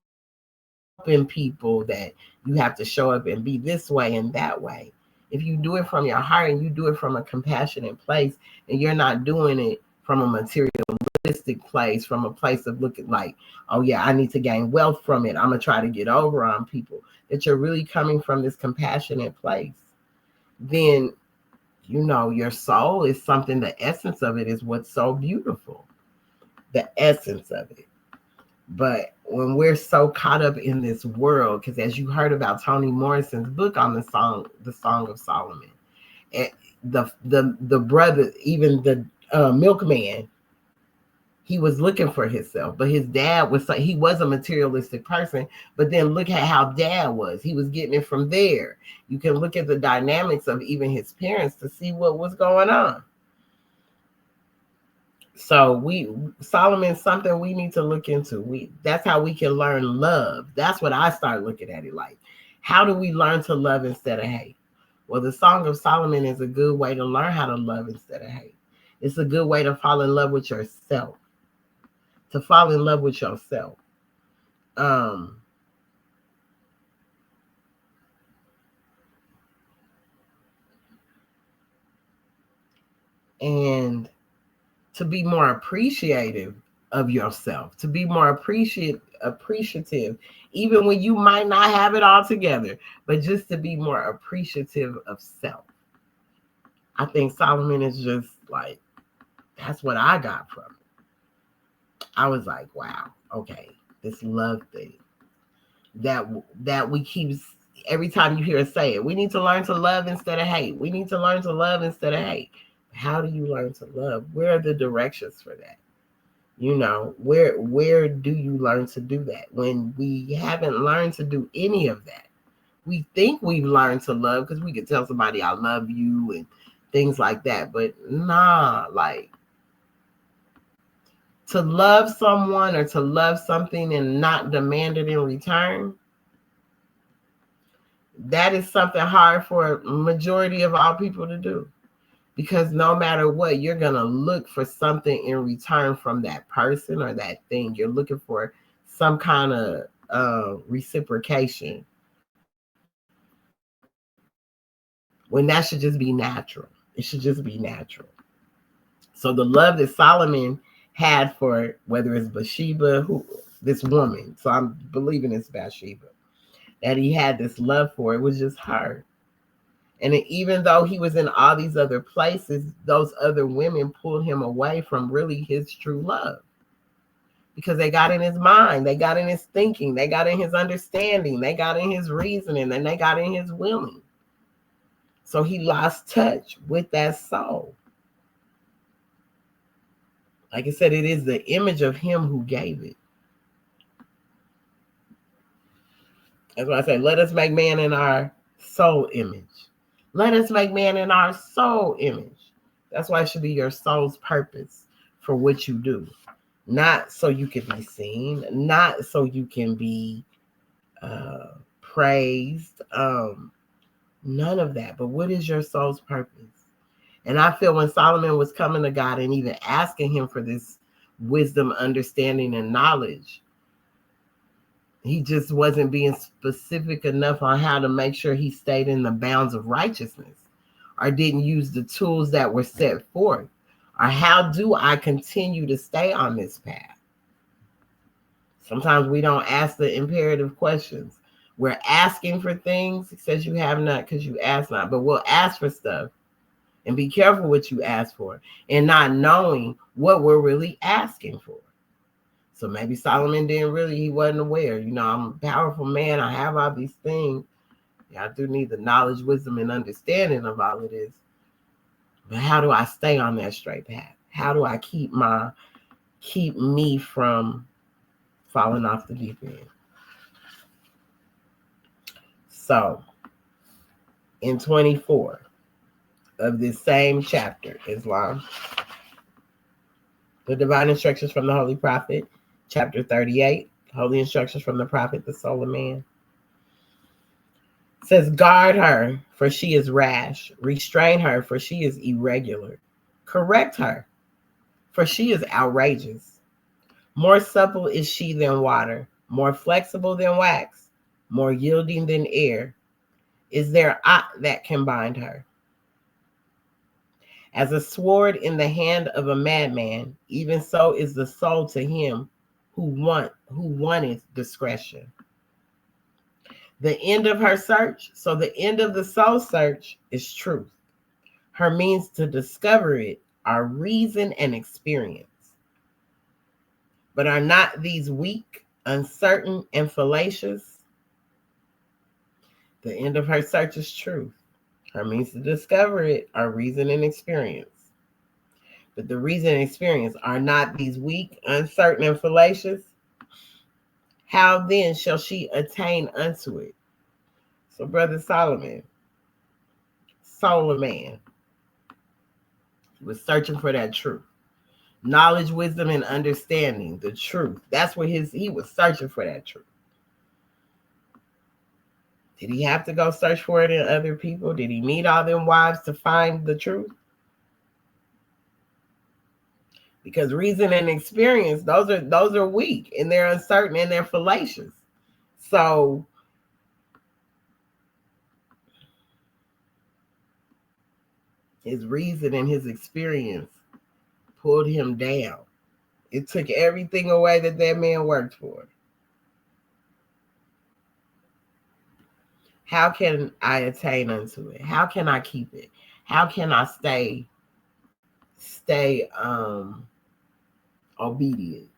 people, that you have to show up and be this way and that way. If you do it from your heart and you do it from a compassionate place, and you're not doing it from a materialistic place, from a place of looking like, oh yeah, I need to gain wealth from it, I'm gonna try to get over on people, that you're really coming from this compassionate place, then your soul is something, the essence of it is what's so beautiful, the essence of it. But when we're so caught up in this world, because as you heard about Toni Morrison's book on the Song of Solomon, and the brother, even the milkman, He was looking for himself, but his dad he was a materialistic person. But then look at how dad was. He was getting it from there. You can look at the dynamics of even his parents to see what was going on. So Solomon's something we need to look into. That's how we can learn love. That's what I started looking at it like. How do we learn to love instead of hate? Well, the Song of Solomon is a good way to learn how to love instead of hate. It's a good way to fall in love with yourself. To fall in love with yourself. And to be more appreciative of yourself, to be more appreciative, even when you might not have it all together, but just to be more appreciative of self. I think Solomon is just like, that's what I got from it. I was like, wow, okay, this love thing that we keep, every time you hear us say it, we need to learn to love instead of hate. We need to learn to love instead of hate. How do you learn to love? Where are the directions for that? You know, where do you learn to do that when we haven't learned to do any of that? We think we've learned to love because we can tell somebody I love you and things like that, but nah, like to love someone or to love something and not demand it in return, that is something hard for a majority of all people to do. Because no matter what, you're going to look for something in return from that person or that thing. You're looking for some kind of reciprocation. When that should just be natural. It should just be natural. So the love that Solomon had for, whether it's Bathsheba, this woman, so I'm believing it's Bathsheba, that he had this love for, it was just her. And even though he was in all these other places, those other women pulled him away from really his true love. Because they got in his mind, they got in his thinking, they got in his understanding, they got in his reasoning, and they got in his willing. So he lost touch with that soul. Like I said, it is the image of him who gave it. That's why I say, let us make man in our soul image. Let us make man in our soul image. That's why it should be your soul's purpose for what you do. Not so you can be seen, not so you can be praised. None of that. But what is your soul's purpose? And I feel when Solomon was coming to God and even asking him for this wisdom, understanding, and knowledge, he just wasn't being specific enough on how to make sure he stayed in the bounds of righteousness, or didn't use the tools that were set forth, or how do I continue to stay on this path? Sometimes we don't ask the imperative questions. We're asking for things. It says you have not because you ask not, but we'll ask for stuff and be careful what you ask for and not knowing what we're really asking for. So maybe Solomon he wasn't aware. You know, I'm a powerful man. I have all these things. Yeah, I do need the knowledge, wisdom, and understanding of all of this. But how do I stay on that straight path? How do I keep me from falling off the deep end? So in 24 of this same chapter, Islam, the divine instructions from the Holy Prophet, chapter 38, holy instructions from the Prophet, the soul of man, says, guard her, for she is rash. Restrain her, for she is irregular. Correct her, for she is outrageous. More supple is she than water, more flexible than wax, more yielding than air. Is there aught that can bind her? As a sword in the hand of a madman, even so is the soul to him who wanteth discretion. The end of her search, so the end of the soul search is truth. Her means to discover it are reason and experience. But are not these weak, uncertain, and fallacious? The end of her search is truth. Her means to discover it are reason and experience. but the reason and experience are not these weak, uncertain, and fallacious, how then shall she attain unto it? So, Brother Solomon, was searching for that truth. Knowledge, wisdom, and understanding, the truth. That's what he was searching for that truth. Did he have to go search for it in other people? Did he need all them wives to find the truth? Because reason and experience, those are weak and they're uncertain and they're fallacious. So his reason and his experience pulled him down. It took everything away that man worked for. How can I attain unto it? How can I keep it? How can I stay obedient?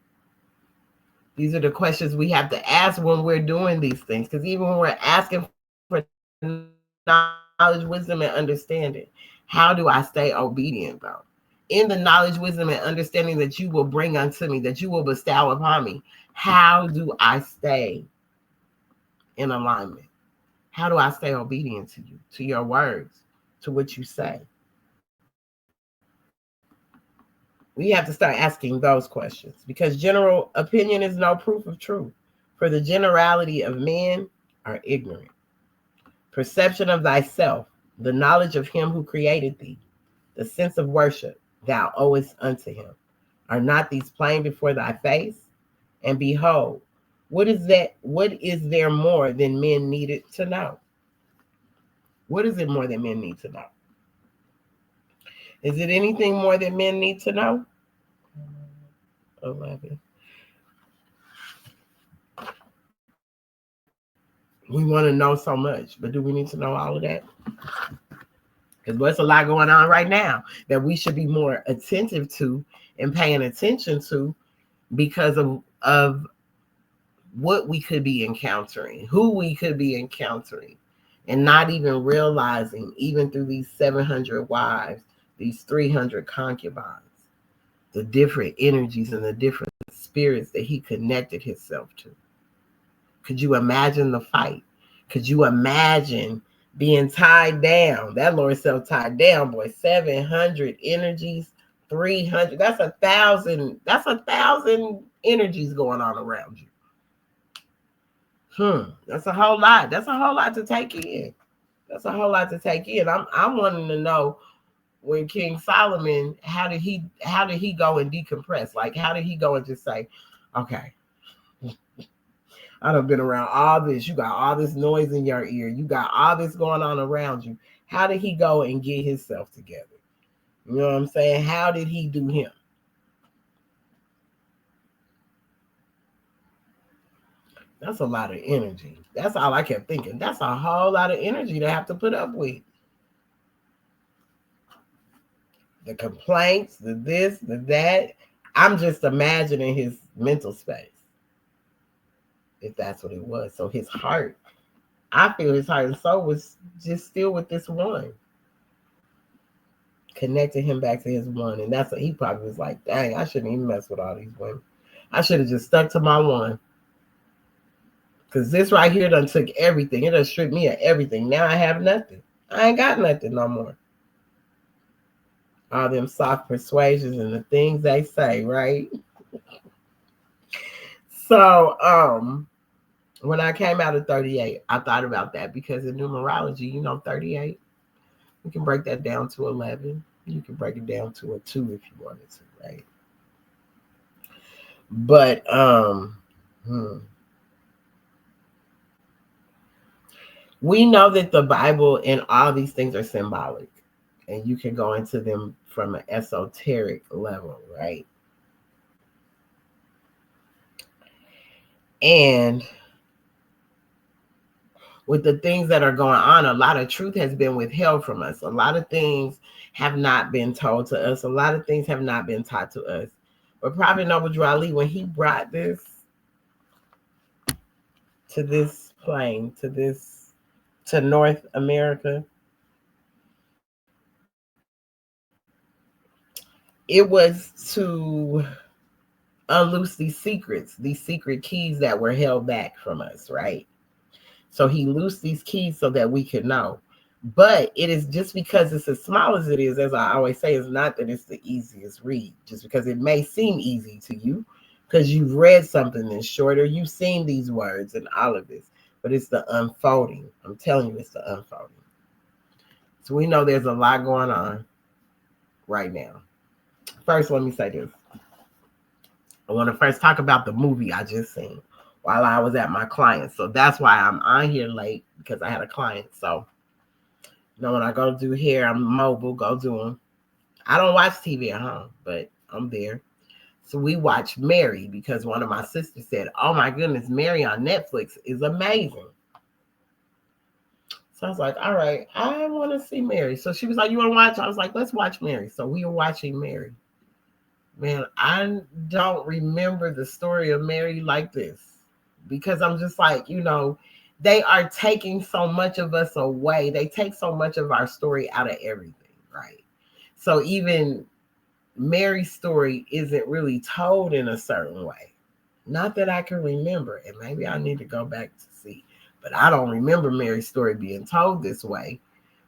These are the questions we have to ask when we're doing these things. Because even when we're asking for knowledge, wisdom, and understanding, how do I stay obedient, though? In the knowledge, wisdom, and understanding that you will bring unto me, that you will bestow upon me, how do I stay in alignment? How do I stay obedient to you, to your words, to what you say? We have to start asking those questions, because general opinion is no proof of truth. For the generality of men are ignorant. Perception of thyself, the knowledge of him who created thee, the sense of worship thou owest unto him. Are not these plain before thy face? And behold, what is there more than men needed to know? What is it more than men need to know? Is it anything more that men need to know? 11. We want to know so much, but do we need to know all of that? Because there's a lot going on right now that we should be more attentive to and paying attention to, because of what we could be encountering, who we could be encountering, and not even realizing, even through these 700 wives, these 300 concubines, the different energies and the different spirits that he connected himself to. Could you imagine the fight? Could you imagine being tied down? That Lord self tied down, boy. 700 energies, 300. That's 1,000. That's 1,000 energies going on around you. That's a whole lot. That's a whole lot to take in. That's a whole lot to take in. I'm wanting to know, when King Solomon, how did he go and decompress? Like, how did he go and just say, okay, I done been around all this. You got all this noise in your ear. You got all this going on around you. How did he go and get himself together? You know what I'm saying? How did he do him? That's a lot of energy. That's all I kept thinking. That's a whole lot of energy to have to put up with. The complaints, the this, the that. I'm just imagining his mental space, if that's what it was. So his heart, I feel his heart and soul was just still with this one. Connected him back to his one. And that's what he probably was like, dang, I shouldn't even mess with all these women. I should have just stuck to my one. Because this right here done took everything. It done stripped me of everything. Now I have nothing. I ain't got nothing no more. All them soft persuasions and the things they say, right? So, when I came out of 38, I thought about that, because in numerology, 38, you can break that down to 11. You can break it down to a 2 if you wanted to, right? But we know that the Bible and all these things are symbolic, and you can go into them from an esoteric level, right? And with the things that are going on, a lot of truth has been withheld from us. A lot of things have not been told to us. A lot of things have not been taught to us. But Prophet Noble Drew Ali, when he brought this to this plane, to North America, It was to unloose these secrets, these secret keys that were held back from us, right? So he loosed these keys so that we could know. But it is just because it's as small as it is, as I always say, it's not that it's the easiest read, just because it may seem easy to you because you've read something that's shorter, you've seen these words and all of this, but it's the unfolding. I'm telling you, it's the unfolding. So we know there's a lot going on right now. First, let me say this. I want to first talk about the movie I just seen while I was at my client. So that's why I'm on here late, because I had a client. So, when I go do hair, I'm mobile, go do them. I don't watch TV at home, but I'm there. So we watched Mary because one of my sisters said, "Oh my goodness, Mary on Netflix is amazing." So I was like, all right, I want to see Mary. So she was like, "You want to watch?" I was like, "Let's watch Mary." So we were watching Mary. Man, I don't remember the story of Mary like this, because I'm just like, they are taking so much of us away. They take so much of our story out of everything, right? So even Mary's story isn't really told in a certain way. Not that I can remember, and maybe I need to go back to see. But I don't remember Mary's story being told this way,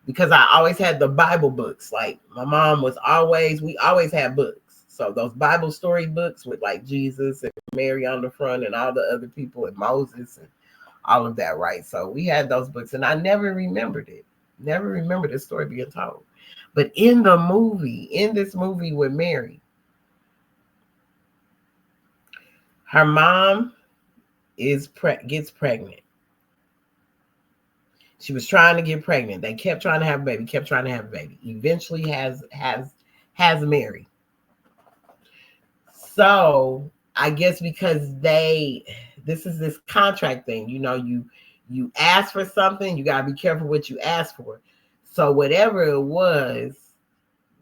because I always had the Bible books. Like my mom we always had books. So those Bible story books with like Jesus and Mary on the front and all the other people and Moses and all of that, right? So we had those books, and I never remembered it. Never remembered the story being told. But in this movie with Mary, her mom gets pregnant. She was trying to get pregnant. They kept trying to have a baby, Eventually has Mary. So I guess because this is this contract thing, you ask for something, you gotta be careful what you ask for. So whatever it was,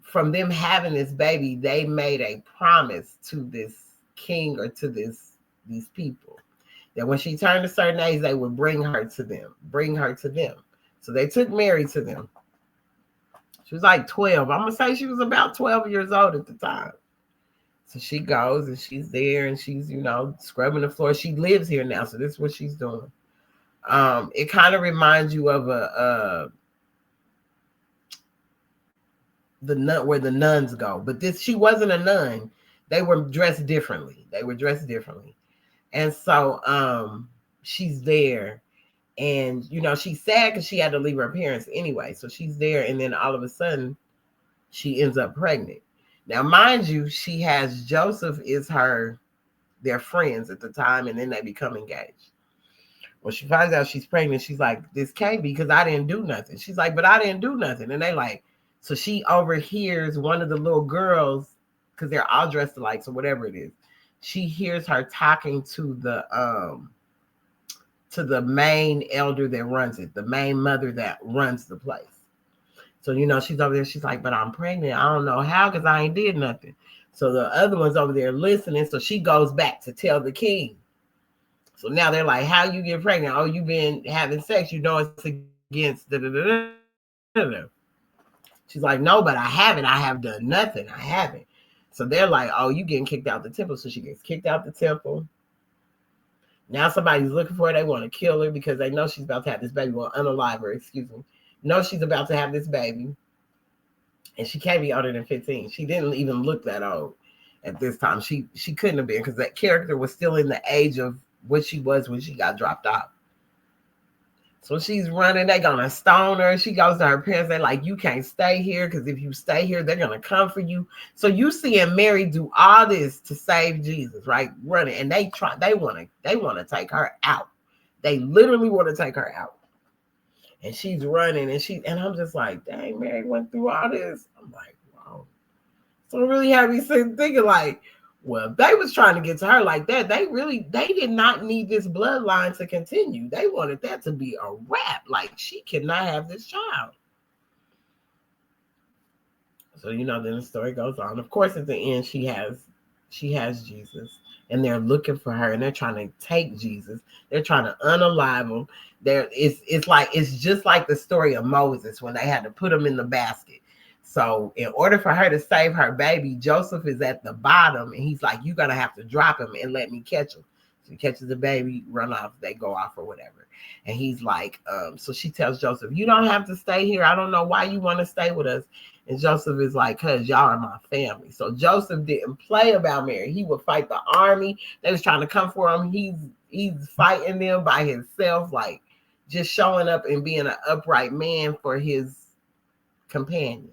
from them having this baby, they made a promise to this king or to these people that when she turned a certain age, they would bring her to them. So they took Mary to them. She was like 12. I'm gonna say she was about 12 years old at the time. So she goes and she's there and she's, scrubbing the floor. She lives here now, so this is what she's doing. It kind of reminds you of the nun, where the nuns go, but she wasn't a nun. They were dressed differently. And so she's there, and she's sad because she had to leave her parents anyway. So she's there, and then all of a sudden she ends up pregnant. Now, mind you, she has Joseph is their friends at the time, and then they become engaged. When she finds out she's pregnant, she's like, "This can't be, because I didn't do nothing." She's like, "But I didn't do nothing." And they like, so she overhears one of the little girls, because they're all dressed alike, so whatever it is, she hears her talking to the main elder that runs it, the main mother that runs the place. So, she's over there. She's like, "But I'm pregnant. I don't know how, because I ain't did nothing." So the other one's over there listening. So she goes back to tell the king. So now they're like, "How you get pregnant? Oh, you've been having sex. It's against da-da-da-da-da." She's like, "No, but I haven't. I have done nothing. I haven't." So they're like, "Oh, you getting kicked out the temple." So she gets kicked out the temple. Now somebody's looking for her. They want to kill her because they know she's about to have this baby. Well, unalive her, excuse me. Know she's about to have this baby. And she can't be older than 15. She didn't even look that old at this time. She couldn't have been, because that character was still in the age of what she was when she got dropped off. So she's running. They're going to stone her. She goes to her parents. They're like, "You can't stay here, because if you stay here, they're going to come for you." So you seeing Mary do all this to save Jesus, right? Running. And they want to take her out. They literally want to take her out. And she's running, and I'm just like, dang, Mary went through all this. I'm like, wow. So it really had me thinking like, well, if they was trying to get to her like that, they did not need this bloodline to continue. They wanted that to be a wrap. Like, she cannot have this child. So, then the story goes on. Of course, at the end, she has Jesus, and they're looking for her, and they're trying to take Jesus. They're trying to unalive him. It's just like the story of Moses when they had to put him in the basket. So in order for her to save her baby, Joseph is at the bottom, and he's like, you're going to have to drop him and let me catch him. So he catches the baby, run off, they go off or whatever. And he's like, so she tells Joseph, you don't have to stay here. I don't know why you want to stay with us. And Joseph is like, because y'all are my family. So Joseph didn't play about Mary. He would fight the army. They was trying to come for him. He's fighting them by himself, like just showing up and being an upright man for his companion.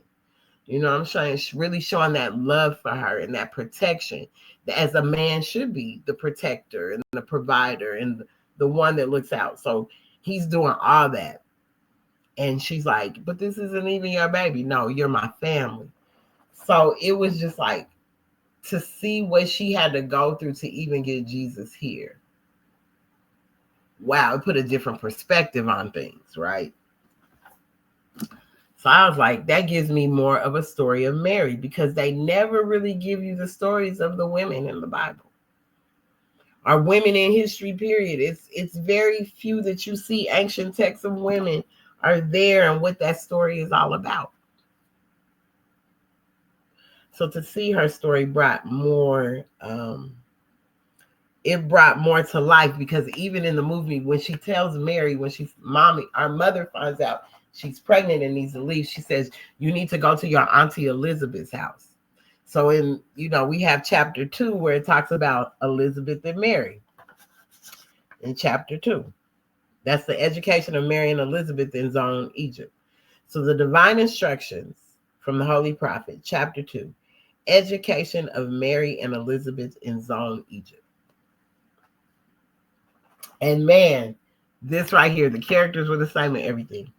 You know what I'm saying? Really showing that love for her and that protection, as a man should be, the protector and the provider and the one that looks out. So he's doing all that. And she's like, but this isn't even your baby. No, you're my family. So it was just like, to see what she had to go through to even get Jesus here. Wow, it put a different perspective on things, right? So I was like, that gives me more of a story of Mary, because they never really give you the stories of the women in the Bible or women in history, period. It's very few that you see ancient texts of women are there and what that story is all about. So to see her story brought more, it brought more to life, because even in the movie, when she tells Mary, when our mother finds out she's pregnant and needs to leave, she says, you need to go to your Auntie Elizabeth's house. So we have chapter 2 where it talks about Elizabeth and Mary. In chapter 2, that's the education of Mary and Elizabeth in Zone Egypt. So the divine instructions from the Holy Prophet, chapter 2, education of Mary and Elizabeth in Zone Egypt. And man, this right here, the characters were the same and everything.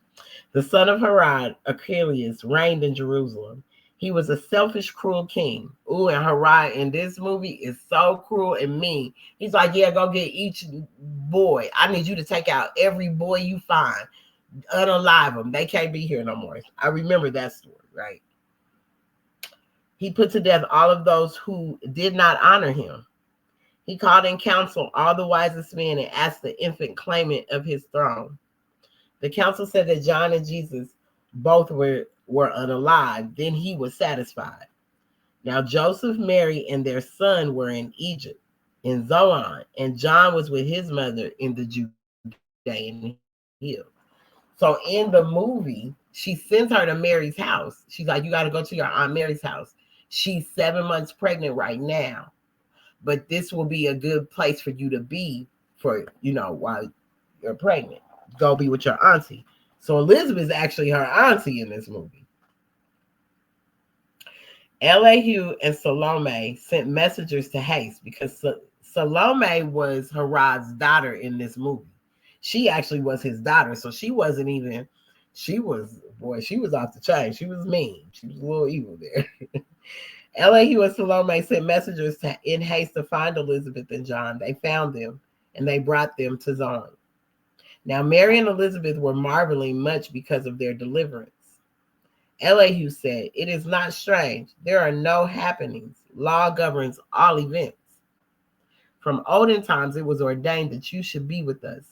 The son of Herod, Archelaus, reigned in Jerusalem. He was a selfish, cruel king. Ooh, and Herod in this movie is so cruel and mean. He's like, yeah, go get each boy. I need you to take out every boy you find. Unalive them. They can't be here no more. I remember that story, right? He put to death all of those who did not honor him. He called in council all the wisest men and asked the infant claimant of his throne. The council said that John and Jesus both were unalive. Then he was satisfied. Now Joseph, Mary, and their son were in Egypt, in Zoan, and John was with his mother in the Judean hill. So in the movie, she sends her to Mary's house. She's like, you got to go to your Aunt Mary's house. She's 7 months pregnant right now, but this will be a good place for you to be for, while you're pregnant. Go be with your auntie. So Elizabeth is actually her auntie in this movie. Elihu and Salome sent messengers to haste, because Salome was Herod's daughter in this movie. She actually was his daughter. So she was off the chain. She was mean. She was a little evil there. Elihu and Salome sent messengers in haste to find Elizabeth and John. They found them and they brought them to Zion. Now Mary and Elizabeth were marveling much because of their deliverance. Elihu said, it is not strange. There are no happenings. Law governs all events. From olden times, it was ordained that you should be with us,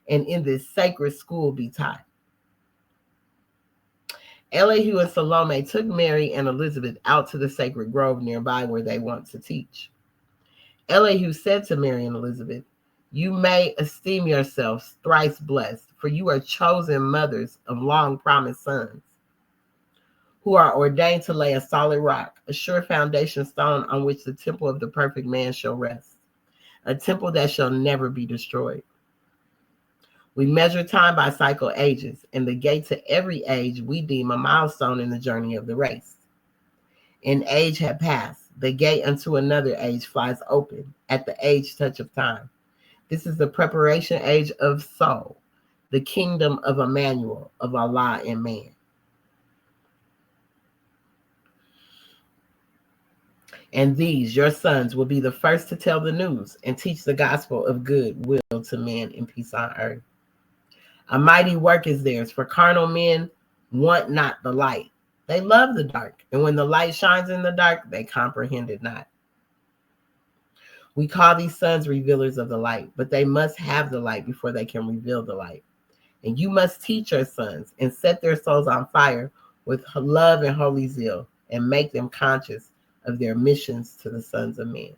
and in this sacred school be taught. Elihu and Salome took Mary and Elizabeth out to the sacred grove nearby where they want to teach. Elihu said to Mary and Elizabeth, you may esteem yourselves thrice blessed, for you are chosen mothers of long-promised sons, who are ordained to lay a solid rock, a sure foundation stone on which the temple of the perfect man shall rest, a temple that shall never be destroyed. We measure time by cycle ages, and the gate to every age we deem a milestone in the journey of the race. An age had passed, the gate unto another age flies open at the age touch of time. This is the preparation age of soul, the kingdom of Emmanuel, of Allah and man. And these, your sons, will be the first to tell the news and teach the gospel of good will to men and peace on earth. A mighty work is theirs, for carnal men want not the light. They love the dark, and when the light shines in the dark, they comprehend it not. We call these sons revealers of the light, but they must have the light before they can reveal the light. And you must teach your sons and set their souls on fire, with love and holy zeal, and make them conscious of their missions to the sons of men.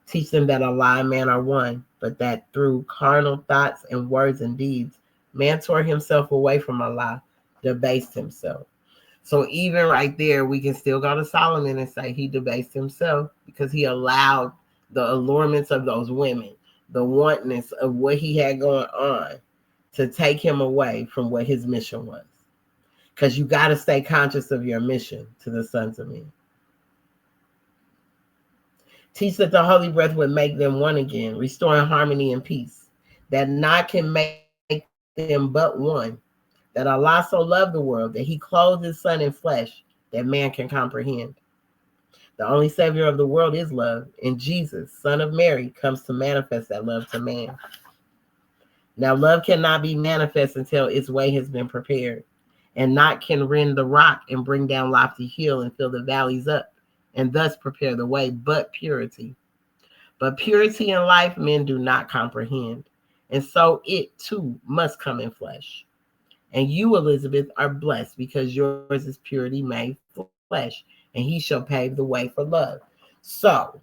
Teach them that Allah and man are one, but that through carnal thoughts and words and deeds, man tore himself away from Allah, debased himself. So even right there, we can still go to Solomon and say he debased himself because he allowed the allurements of those women, the wantonness of what he had going on, to take him away from what his mission was. Because you got to stay conscious of your mission to the sons of men. Teach that the holy breath would make them one again, restoring harmony and peace. That naught can make them but one. That Allah so loved the world that he clothed his son in flesh that man can comprehend. The only savior of the world is love, and Jesus, son of Mary, comes to manifest that love to man. Now, love cannot be manifest until its way has been prepared, and naught can rend the rock and bring down lofty hill and fill the valleys up, and thus prepare the way, but purity. But purity in life men do not comprehend, and so it too must come in flesh. And you, Elizabeth, are blessed because yours is purity made flesh, and he shall pave the way for love. So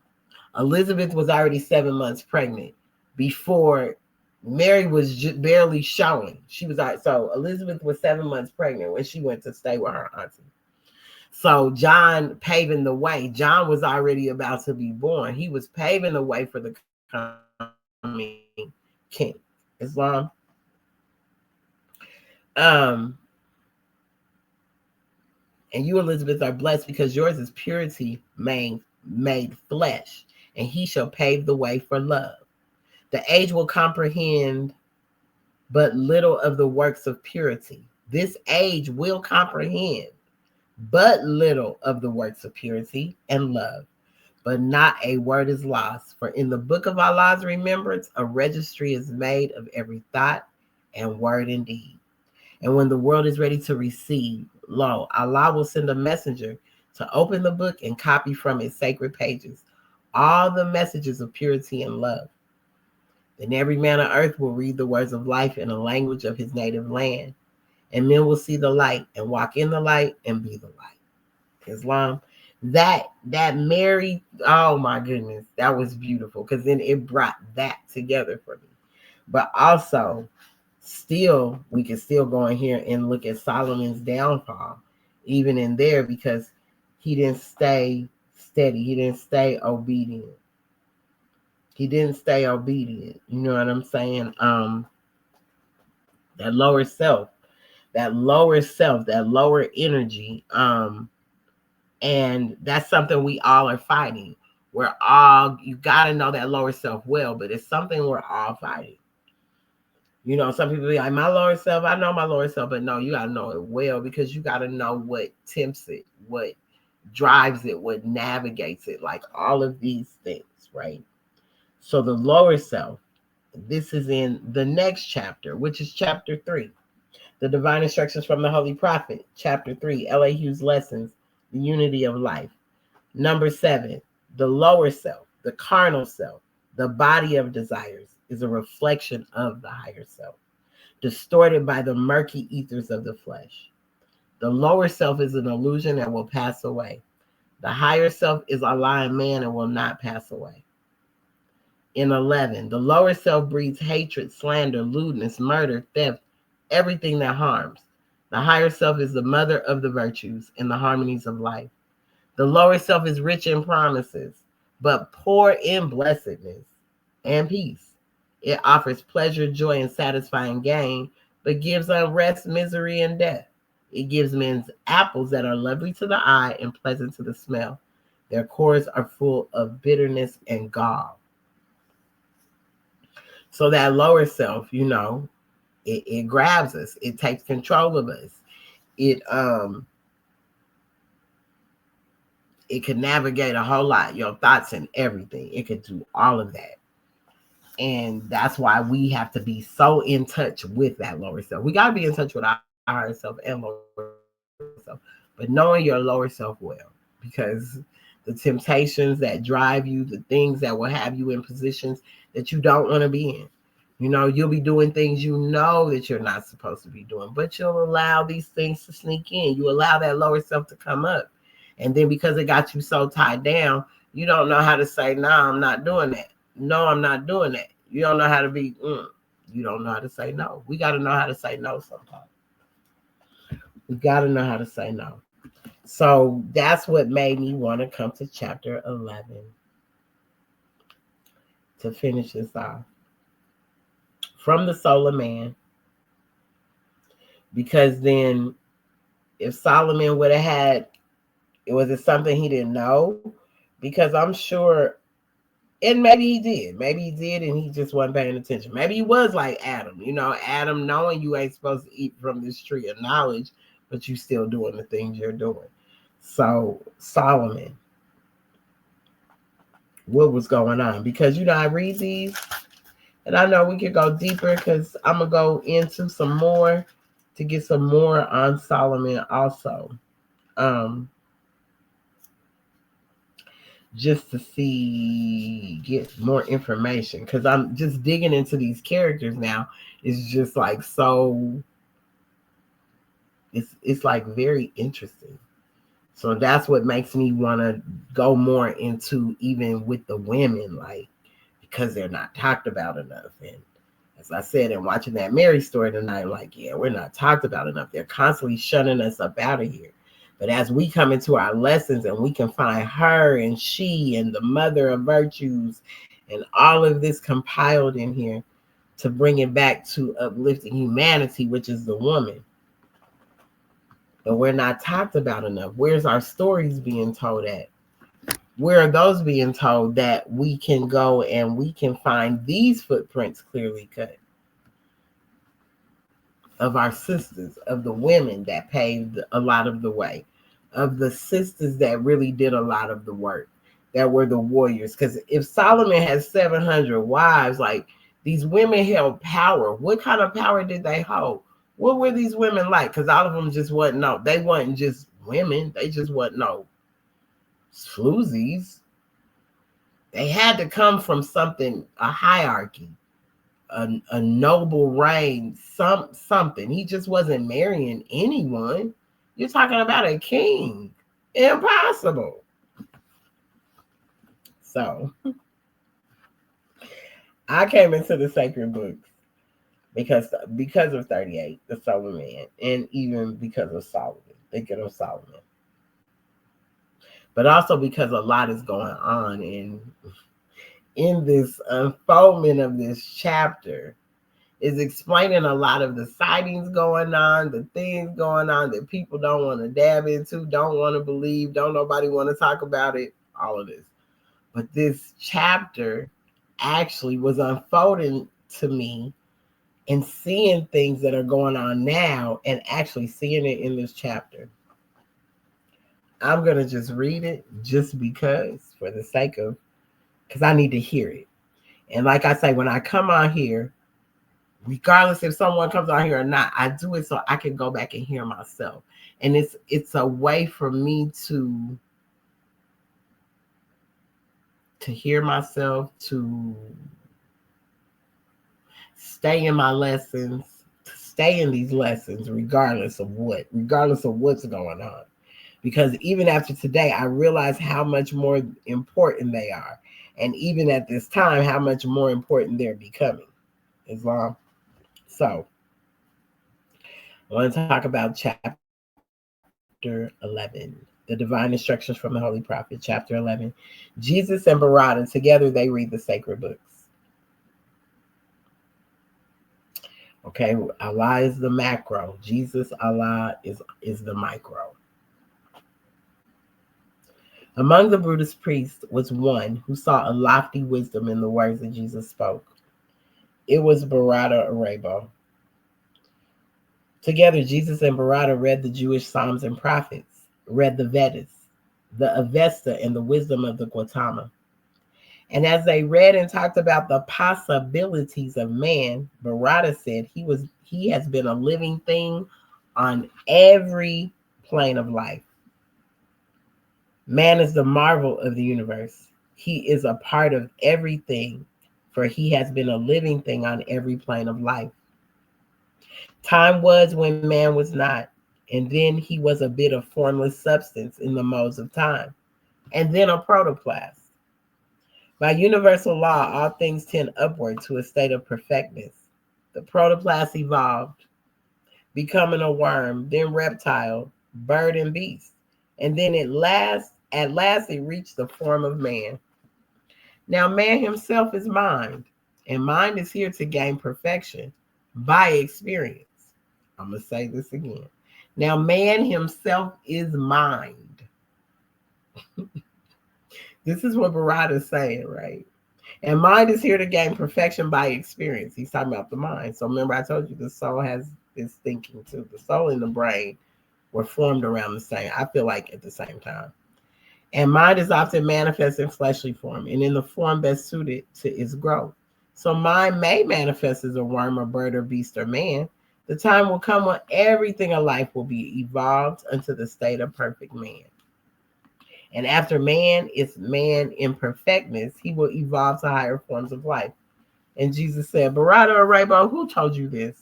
Elizabeth was already 7 months pregnant before Mary was barely showing. So Elizabeth was 7 months pregnant when she went to stay with her auntie. So John paving the way. John was already about to be born. He was paving the way for the coming king. Islam. And you, Elizabeth, are blessed because yours is purity made flesh, and he shall pave the way for love. The age will comprehend but little of the works of purity. This age will comprehend but little of the works of purity and love. But not a word is lost, for in the book of Allah's remembrance, a registry is made of every thought and word and deed. And when the world is ready to receive, lo, Allah will send a messenger to open the book and copy from its sacred pages all the messages of purity and love. Then every man on earth will read the words of life in a language of his native land, and men will see the light and walk in the light and be the light. Islam. That Mary, oh my goodness, that was beautiful, because then it brought that together for me. But also, still, we can still go in here and look at Solomon's downfall, even in there, because he didn't stay steady. He didn't stay obedient. You know what I'm saying? That lower self, that lower energy. And that's something we all are fighting. You got to know that lower self well, but it's something we're all fighting. You know, some people be like, my lower self, I know my lower self, but no, you got to know it well, because you got to know what tempts it, what drives it, what navigates it, like all of these things, right? So the lower self, this is in the next chapter, which is chapter 3. The divine instructions from the Holy Prophet, chapter 3, L.A. Hughes Lessons, the unity of life. Number 7, the lower self, the carnal self, the body of desires, is a reflection of the higher self, distorted by the murky ethers of the flesh. The lower self is an illusion that will pass away. The higher self is Allah and man and will not pass away. In 11, the lower self breeds hatred, slander, lewdness, murder, theft, everything that harms. The higher self is the mother of the virtues and the harmonies of life. The lower self is rich in promises, but poor in blessedness and peace. It offers pleasure, joy, and satisfying gain, but gives unrest, misery, and death. It gives men apples that are lovely to the eye and pleasant to the smell. Their cores are full of bitterness and gall. So that lower self, you know, it grabs us. It takes control of us. It can navigate a whole lot, your thoughts and everything. It can do all of that. And that's why we have to be so in touch with that lower self. We got to be in touch with our higher self and lower self, but knowing your lower self well, because the temptations that drive you, the things that will have you in positions that you don't want to be in. You'll be doing things that you're not supposed to be doing, but you'll allow these things to sneak in. You allow that lower self to come up. And then because it got you so tied down, you don't know how to say, no, I'm not doing that. No, I'm not doing that. You don't know how to be, you don't know how to say no. We got to know how to say no sometimes. We got to know how to say no. So that's what made me want to come to chapter 11 to finish this off. From the soul of man. Because then if Solomon would have had, was it something he didn't know? Because I'm sure, and maybe he did, and he just wasn't paying attention. Maybe he was like Adam, Adam knowing you ain't supposed to eat from this tree of knowledge, but you still doing the things you're doing. So Solomon, what was going on? Because, I read these, and I know we could go deeper because I'm going to go into some more to get some more on Solomon also. Just to get more information, because I'm just digging into these characters now. It's just like it's like very interesting. So that's what makes me want to go more into even with the women, like, because they're not talked about enough. And as I said, and watching that Mary story tonight, like, yeah, we're not talked about enough. They're constantly shunning us up out of here. But as we come into our lessons and we can find her and she and the mother of virtues and all of this compiled in here to bring it back to uplifting humanity, which is the woman. But we're not talked about enough. Where's our stories being told at? Where are those being told that we can go and we can find these footprints clearly cut of our sisters, of the women that paved a lot of the way, of the sisters that really did a lot of the work, that were the warriors? Because if Solomon has 700 wives, like, these women held power. What kind of power did they hold? What were these women like? Because all of them just wasn't, they wasn't just women. They just wasn't floozies. They had to come from something, a hierarchy, a noble reign, something. He just wasn't marrying anyone. You're talking about a king. Impossible. So I came into the sacred books because of 38, the Soul of Man, and even because of Solomon, thinking of Solomon. But also because a lot is going on in this unfoldment of this chapter is explaining a lot of the sightings going on, the things going on that people don't want to dab into, don't want to believe, don't nobody want to talk about it, all of this. But this chapter actually was unfolding to me and seeing things that are going on now and actually seeing it in this chapter. I'm going to just read it just because, for the sake of, because I need to hear it. And like I say, when I come on here, regardless if someone comes on here or not, I do it so I can go back and hear myself. And it's a way for me to hear myself, to stay in my lessons, to stay in these lessons, regardless of what's going on. Because even after today, I realize how much more important they are. And even at this time, how much more important they're becoming. Islam. So, I want to talk about chapter 11, the divine instructions from the Holy Prophet, chapter 11. Jesus and Barada, together they read the sacred books. Okay, Allah is the macro. Jesus, Allah is the micro. Among the Buddhist priests was one who saw a lofty wisdom in the words that Jesus spoke. It was Barada Arabo. Together, Jesus and Barada read the Jewish Psalms and Prophets, read the Vedas, the Avesta, and the wisdom of the Gautama. And as they read and talked about the possibilities of man, Barada said he has been a living thing on every plane of life. Man is the marvel of the universe. He is a part of everything, for he has been a living thing on every plane of life. Time was when man was not, and then he was a bit of formless substance in the modes of time, and then a protoplast. By universal law, all things tend upward to a state of perfectness. The protoplast evolved, becoming a worm, then reptile, bird, and beast, and then at last it reached the form of man. Now man himself is mind, and mind is here to gain perfection by experience. I'm going to say this again. Now man himself is mind. This is what Barada is saying, right? And mind is here to gain perfection by experience. He's talking about the mind. So remember, I told you the soul has this thinking too. The soul and the brain were formed around the same, I feel like, at the same time. And mind is often manifest in fleshly form and in the form best suited to its growth. So mind may manifest as a worm or bird or beast or man. The time will come when everything in life will be evolved unto the state of perfect man. And after man is man in perfectness, he will evolve to higher forms of life. And Jesus said, Barada or Rainbow, who told you this?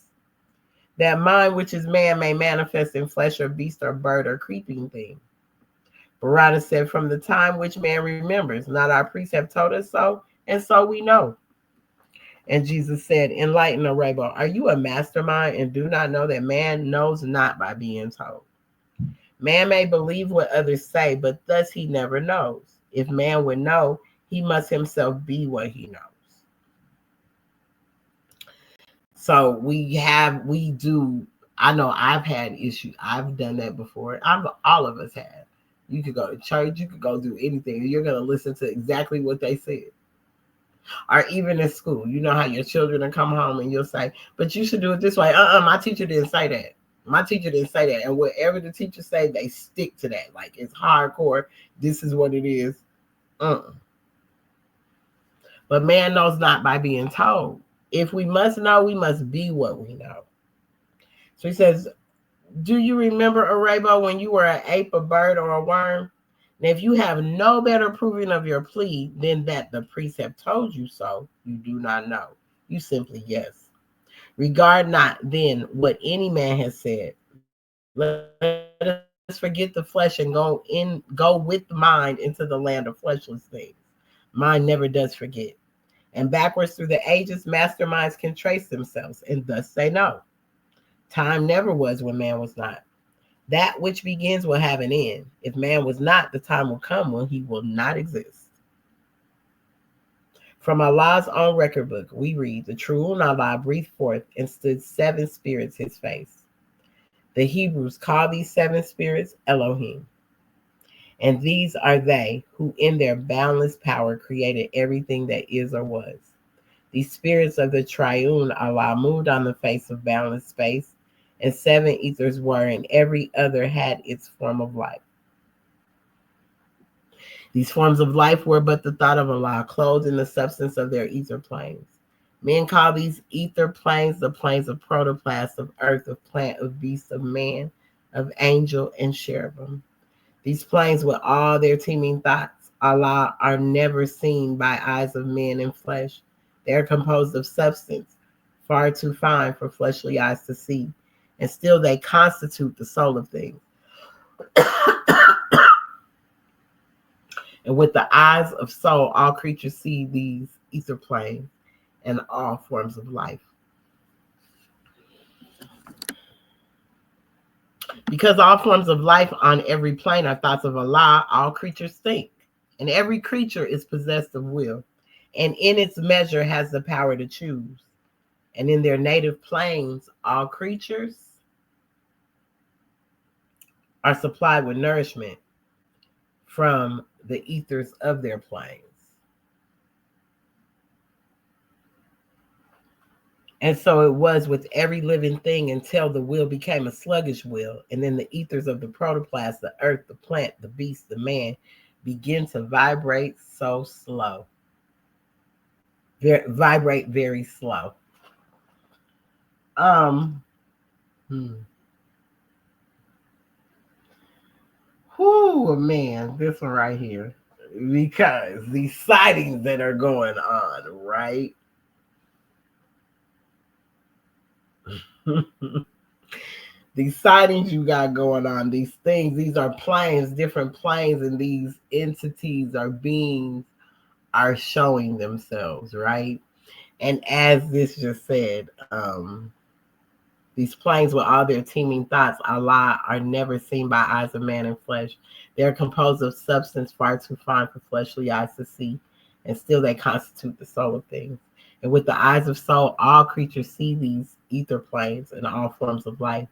That mind which is man may manifest in flesh or beast or bird or creeping thing. Barada said, from the time which man remembers, not our priests have told us so, and so we know. And Jesus said, enlighten a Rainbow, are you a mastermind and do not know that man knows not by being told? Man may believe what others say, but thus he never knows. If man would know, he must himself be what he knows. So I know I've had issues. I've done that before. All of us have. You could go to church, you could go do anything. You're going to listen to exactly what they said. Or even in school, you know how your children will come home and you'll say, but you should do it this way. My teacher didn't say that. My teacher didn't say that. And whatever the teacher say, they stick to that. Like it's hardcore. This is what it is. But man knows not by being told. If we must know, we must be what we know. So he says, do you remember, Arabo, when you were an ape, a bird, or a worm? And if you have no better proving of your plea than that the priests have told you so, you do not know. You simply yes. Regard not then what any man has said. Let us forget the flesh and go with the mind into the land of fleshless things. Mind never does forget. And backwards through the ages, masterminds can trace themselves, and thus they know. Time never was when man was not. That which begins will have an end. If man was not, the time will come when he will not exist. From Allah's own record book, we read, the true Allah breathed forth and stood 7 spirits his face. The Hebrews call these 7 spirits Elohim. And these are they who in their boundless power created everything that is or was. These spirits of the triune Allah moved on the face of boundless space, and 7 ethers were, and every other had its form of life. These forms of life were but the thought of Allah, clothed in the substance of their ether planes. Men call these ether planes the planes of protoplast, of earth, of plant, of beast, of man, of angel, and cherubim. These planes with all their teeming thoughts, Allah, are never seen by eyes of men in flesh. They are composed of substance, far too fine for fleshly eyes to see, and still they constitute the soul of things. And with the eyes of soul, all creatures see these ether planes and all forms of life. Because all forms of life on every plane are thoughts of Allah, all creatures think. And every creature is possessed of will, and in its measure has the power to choose. And in their native planes, all creatures are supplied with nourishment from the ethers of their planes. And so it was with every living thing until the will became a sluggish will. And then the ethers of the protoplast, the earth, the plant, the beast, the man, begin to vibrate so slow. Vibrate very slow. Whoo, man, this one right here. Because these sightings that are going on, right? These sightings you got going on, these things, these are planes, different planes, and these entities or beings are showing themselves, right? And as this just said, these planes with all their teeming thoughts, Allah, are never seen by eyes of man in flesh. They are composed of substance far too fine for fleshly eyes to see, and still they constitute the soul of things. And with the eyes of soul, all creatures see these ether planes and all forms of life.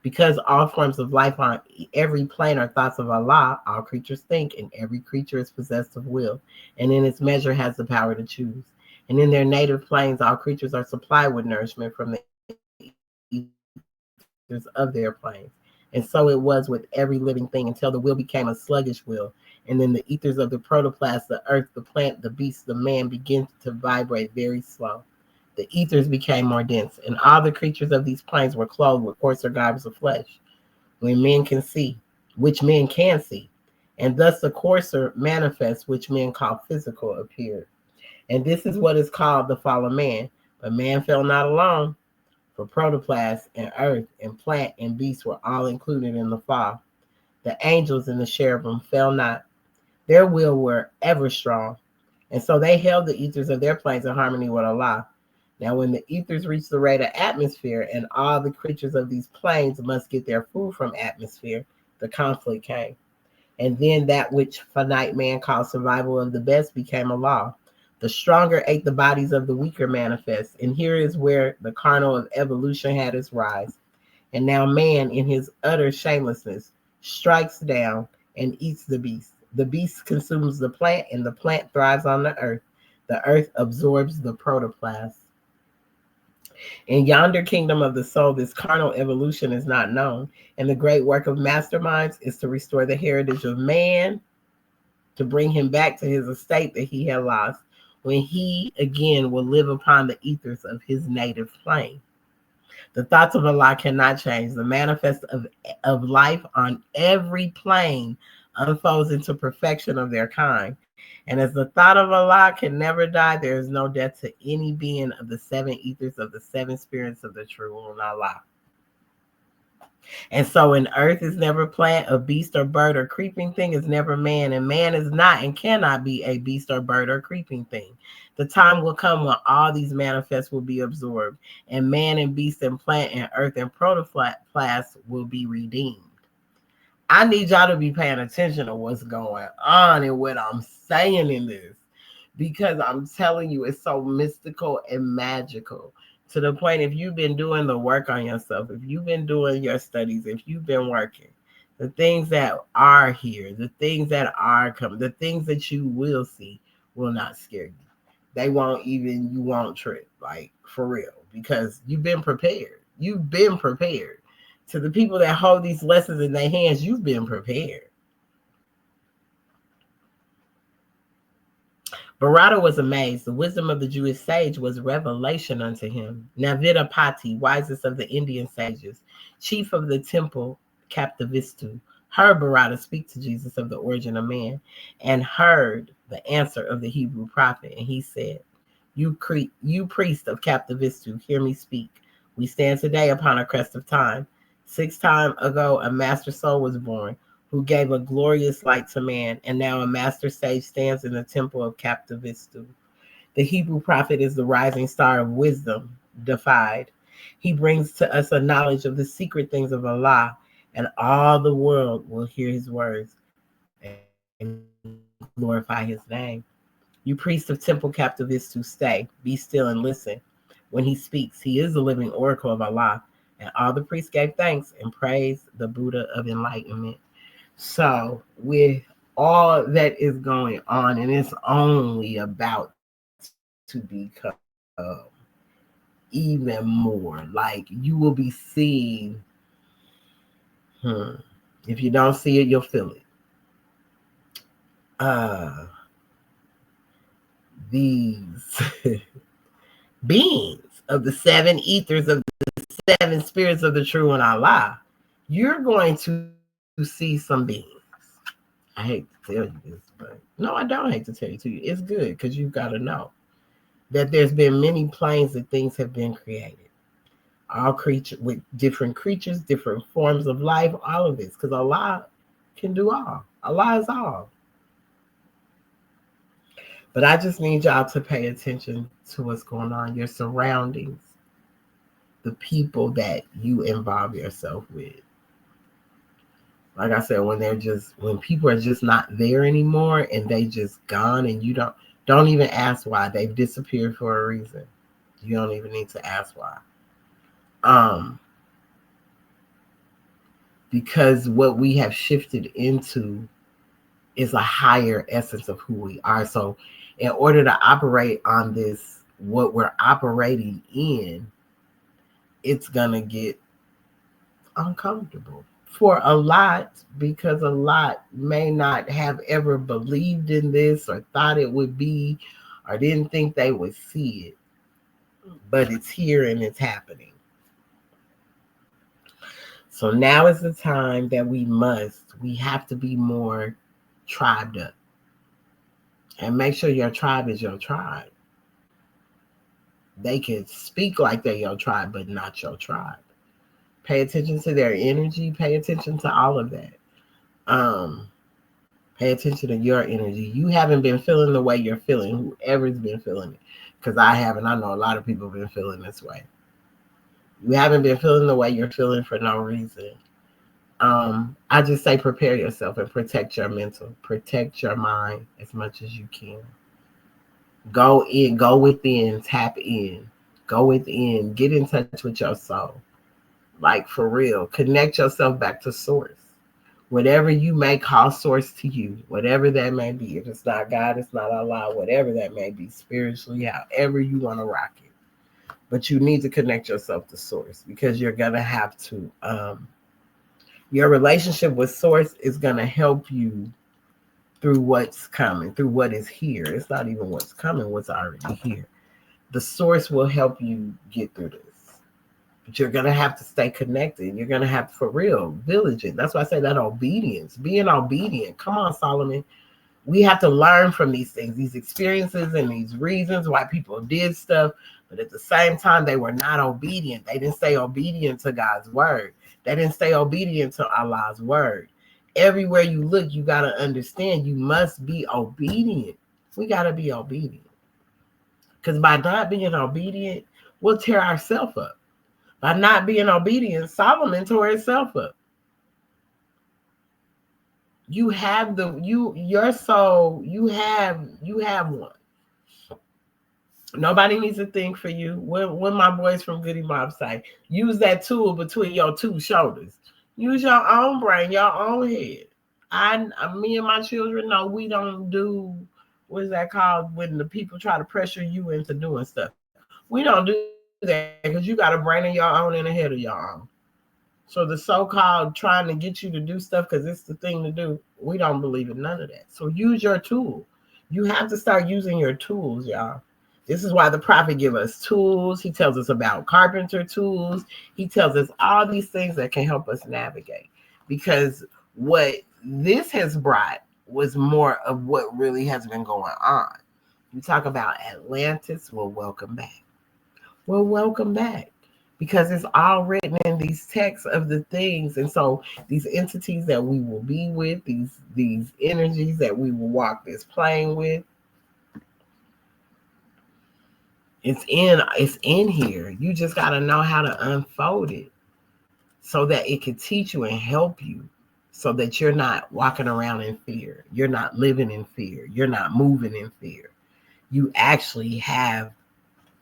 Because all forms of life on every plane are thoughts of Allah, all creatures think, and every creature is possessed of will, and in its measure has the power to choose. And in their native planes, all creatures are supplied with nourishment from the ethers of their planes. And so it was with every living thing until the will became a sluggish will. And then the ethers of the protoplast, the earth, the plant, the beast, the man begin to vibrate very slow. The ethers became more dense, and all the creatures of these planes were clothed with coarser garbs of flesh, when men can see, which men can see. And thus the coarser manifest, which men call physical, appeared. And this is what is called the fall of man. But man fell not alone, for protoplast and earth and plant and beast were all included in the fall. The angels and the cherubim fell not. Their will were ever strong. And so they held the ethers of their planes in harmony with Allah. Now, when the ethers reach the rate of atmosphere, and all the creatures of these planes must get their food from atmosphere, the conflict came. And then that which finite man called survival of the best became a law. The stronger ate the bodies of the weaker manifest. And here is where the carnal of evolution had its rise. And now man, in his utter shamelessness, strikes down and eats the beast. The beast consumes the plant, and the plant thrives on the earth. The earth absorbs the protoplast. In yonder kingdom of the soul, this carnal evolution is not known. And the great work of masterminds is to restore the heritage of man, to bring him back to his estate that he had lost, when he again will live upon the ethers of his native plane. The thoughts of Allah cannot change. The manifest of life on every plane unfolds into perfection of their kind. And as the thought of Allah can never die, there is no death to any being of the seven ethers of the seven spirits of the true one Allah. And so in earth is never plant, a beast or bird or creeping thing is never man, and man is not and cannot be a beast or bird or creeping thing. The time will come when all these manifests will be absorbed, and man and beast and plant and earth and protoplast will be redeemed. I need y'all to be paying attention to what's going on and what I'm saying in this, because I'm telling you, it's so mystical and magical. To the point, if you've been doing the work on yourself, if you've been doing your studies, if you've been working, the things that are here, the things that are coming, the things that you will see will not scare you. They won't even, you won't trip, like for real, because you've been prepared. You've been prepared. To the people that hold these lessons in their hands, you've been prepared. Bharata was amazed. The wisdom of the Jewish sage was revelation unto him. Navidapati, wisest of the Indian sages, chief of the temple Captivistu, heard Bharata speak to Jesus of the origin of man, and heard the answer of the Hebrew prophet. And he said, you priest of Captivistu, hear me speak. We stand today upon a crest of time. 6 times ago, a master soul was born, who gave a glorious light to man, and now a master sage stands in the temple of Captivistu. The Hebrew prophet is the rising star of wisdom, defied. He brings to us a knowledge of the secret things of Allah, and all the world will hear his words and glorify his name. You priests of temple Captivistu, stay, be still and listen. When he speaks, he is the living oracle of Allah, and all the priests gave thanks and praised the Buddha of enlightenment. So with all that is going on, and it's only about to become even more, like you will be seeing, if you don't see it, you'll feel it. These beings of the 7 ethers of the 7 spirits of the true one Allah, you're going to see some beings. I hate to tell you this, but no, I don't hate to tell you to you. It's good because you've got to know that there's been many planes that things have been created. All creatures with different creatures, different forms of life, all of this. Because Allah can do all. Allah is all. But I just need y'all to pay attention to what's going on, your surroundings, the people that you involve yourself with. Like I said, when people are just not there anymore and they just gone and you don't even ask why. They've disappeared for a reason. You don't even need to ask why. Because what we have shifted into is a higher essence of who we are. So in order to operate on this, what we're operating in, it's gonna get uncomfortable for a lot, because a lot may not have ever believed in this or thought it would be or didn't think they would see it. But it's here and it's happening. So now is the time that we have to be more tribed up. And make sure your tribe is your tribe. They can speak like they're your tribe, but not your tribe. Pay attention to their energy. Pay attention to all of that. Pay attention to your energy. You haven't been feeling the way you're feeling. Whoever's been feeling it. Because I haven't. I know a lot of people have been feeling this way. You haven't been feeling the way you're feeling for no reason. I just say prepare yourself and protect your mental. Protect your mind as much as you can. Go within, tap in. Go within. Get in touch with your soul. Like, for real. Connect yourself back to source. Whatever you may call source to you, whatever that may be. If it's not God, it's not Allah, whatever that may be, spiritually, however you want to rock it. But you need to connect yourself to source, because you're going to have to. Your relationship with source is going to help you through what's coming, through what is here. It's not even what's coming, what's already here. The source will help you get through this. But you're going to have to stay connected. You're going to have to, for real, diligent. That's why I say that obedience, being obedient. Come on, Solomon. We have to learn from these things, these experiences and these reasons why people did stuff. But at the same time, they were not obedient. They didn't stay obedient to God's word. They didn't stay obedient to Allah's word. Everywhere you look, you got to understand you must be obedient. We got to be obedient. Because by not being obedient, we'll tear ourselves up. By not being obedient, Solomon tore himself up. You have your soul, you have one. Nobody needs to think for you. When my boys from Goody Mob say, use that tool between your two shoulders. Use your own brain, your own head. Me and my children know we don't do, what is that called, when the people try to pressure you into doing stuff. We don't do that, because you got a brain of your own and a head of your own. So the so-called trying to get you to do stuff because it's the thing to do, we don't believe in none of that. So use your tool. You have to start using your tools, y'all. This is why the prophet gives us tools. He tells us about carpenter tools. He tells us all these things that can help us navigate. Because what this has brought was more of what really has been going on. You talk about Atlantis, well, welcome back. Well, welcome back. Because it's all written in these texts of the things. And so these entities that we will be with, these energies that we will walk this plane with, it's in here. You just got to know how to unfold it so that it can teach you and help you, so that you're not walking around in fear. You're not living in fear. You're not moving in fear. You actually have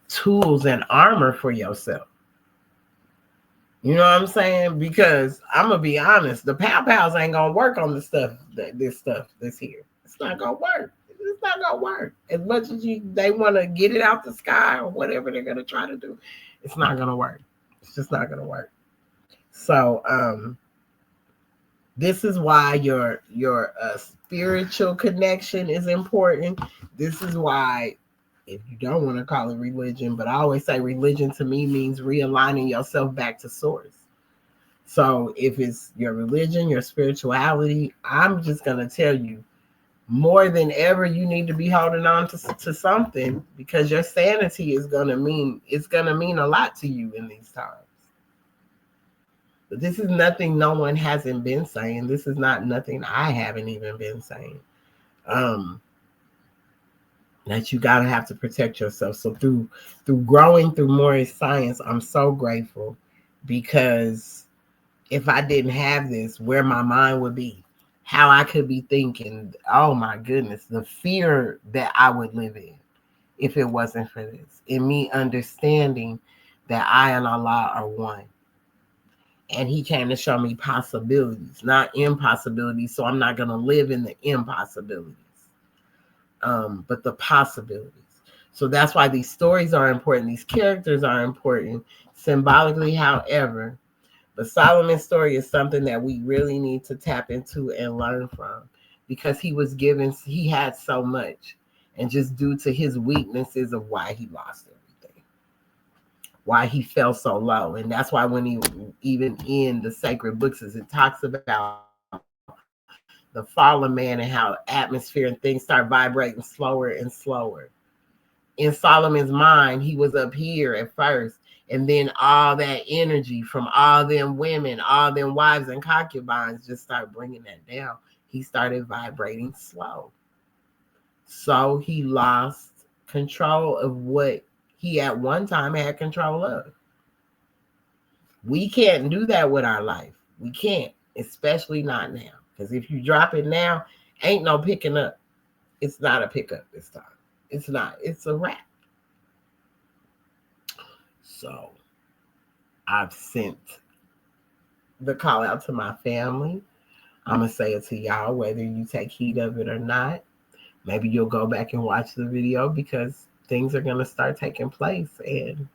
tools and armor for yourself. You know what I'm saying? Because I'm going to be honest, the pow-pows ain't going to work on this stuff that's here. It's not going to work. It's not going to work. As much as they want to get it out the sky or whatever they're going to try to do, it's not going to work. It's just not going to work. So this is why your spiritual connection is important. This is why, if you don't want to call it religion, but I always say religion to me means realigning yourself back to source. So if it's your religion, your spirituality, I'm just going to tell you, more than ever, you need to be holding on to something, because your sanity is going to mean a lot to you in these times. But this is nothing no one hasn't been saying. This is not nothing I haven't even been saying. That you gotta have to protect yourself. So through growing through more science, I'm so grateful, because if I didn't have this, where my mind would be, how I could be thinking, oh my goodness, the fear that I would live in if it wasn't for this. And me understanding that I and Allah are one. And he came to show me possibilities, not impossibilities. So I'm not going to live in the impossibilities, but the possibilities. So that's why these stories are important. These characters are important symbolically, however. But Solomon's story is something that we really need to tap into and learn from, because he had so much. And just due to his weaknesses of why he lost everything, why he fell so low. And that's why when he, even in the sacred books, as it talks about the fallen man and how atmosphere and things start vibrating slower and slower. In Solomon's mind, he was up here at first, and then all that energy from all them women, all them wives and concubines just start bringing that down. He started vibrating slow. So he lost control of what he at one time had control of. We can't do that with our life. We can't, especially not now. Because if you drop it now, ain't no picking up. It's not a pickup this time. It's not. It's a wrap. So I've sent the call out to my family. I'm going to say it to y'all, whether you take heed of it or not. Maybe you'll go back and watch the video, because things are going to start taking place, and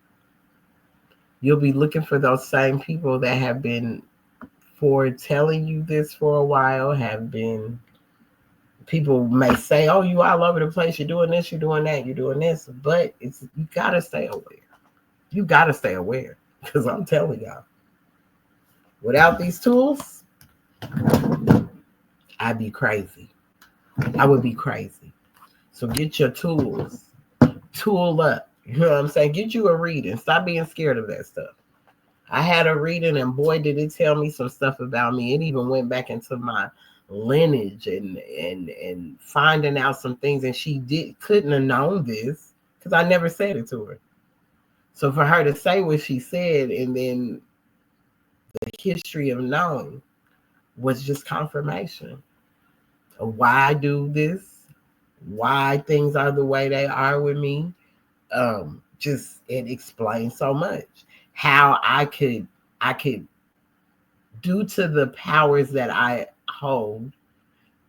you'll be looking for those same people that have been foretelling you this for a while, have been, people may say, oh, you all over the place, you're doing this, you're doing that, you're doing this, but you got to stay aware. You got to stay aware, because I'm telling y'all, without these tools, I'd be crazy. I would be crazy. So get your tools. Tool up. You know what I'm saying? Get you a reading. Stop being scared of that stuff. I had a reading, and boy, did it tell me some stuff about me. It even went back into my lineage and finding out some things. And she couldn't have known this, because I never said it to her. So for her to say what she said, and then the history of knowing, was just confirmation of why I do this, why things are the way they are with me. Just, it explains so much how I could, due to the powers that I hold,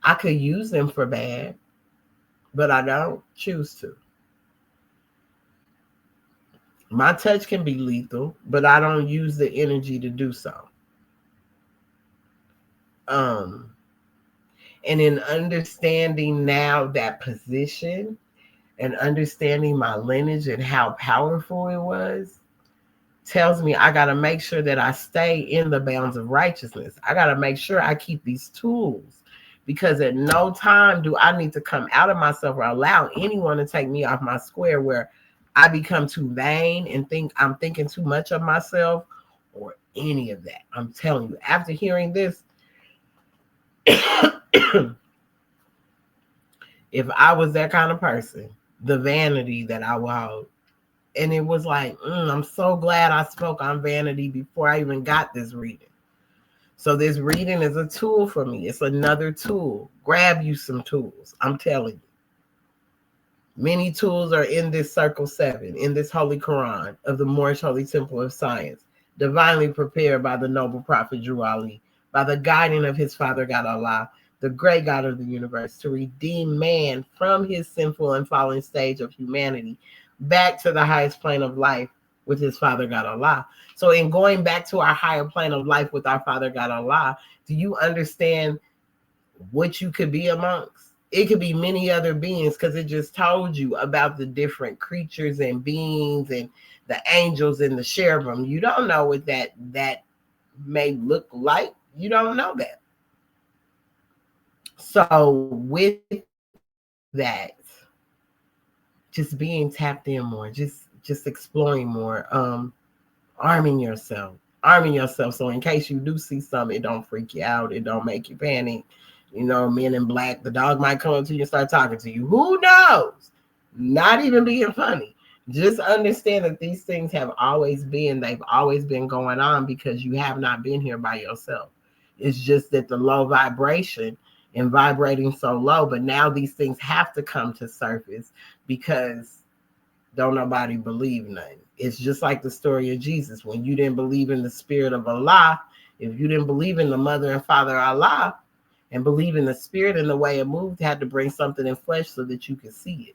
I could use them for bad, but I don't choose to. My touch can be lethal, but I don't use the energy to do so. And in understanding now that position, and understanding my lineage and how powerful it was, tells me I got to make sure that I stay in the bounds of righteousness. I got to make sure I keep these tools, because at no time do I need to come out of myself or allow anyone to take me off my square, where I become too vain and think I'm thinking too much of myself, or any of that. I'm telling you, after hearing this, if I was that kind of person, the vanity that I would hold. And it was like, I'm so glad I spoke on vanity before I even got this reading. So this reading is a tool for me. It's another tool. Grab you some tools. I'm telling you. Many tools are in this circle 7, in this Holy Quran of the Moorish Holy Temple of Science, divinely prepared by the noble prophet Drew Ali, by the guiding of his Father God Allah, the great God of the universe, to redeem man from his sinful and fallen stage of humanity back to the highest plane of life with his Father God Allah. So in going back to our higher plane of life with our Father God Allah, do you understand what you could be amongst? It could be many other beings, because it just told you about the different creatures and beings and the angels and the cherubim. You don't know what that may look like. You don't know that. So with that, just being tapped in more, just exploring more, arming yourself, arming yourself. So in case you do see something, it don't freak you out. It don't make you panic. You know, Men in Black, the dog might come up to you and start talking to you. Who knows? Not even being funny. Just understand that these things have always been, they've always been going on because you have not been here by yourself. It's just that the low vibration and vibrating so low, but now these things have to come to surface because don't nobody believe nothing. It's just like the story of Jesus. When you didn't believe in the spirit of Allah, if you didn't believe in the mother and father Allah and believe in the spirit and the way it moved, had to bring something in flesh so that you could see it.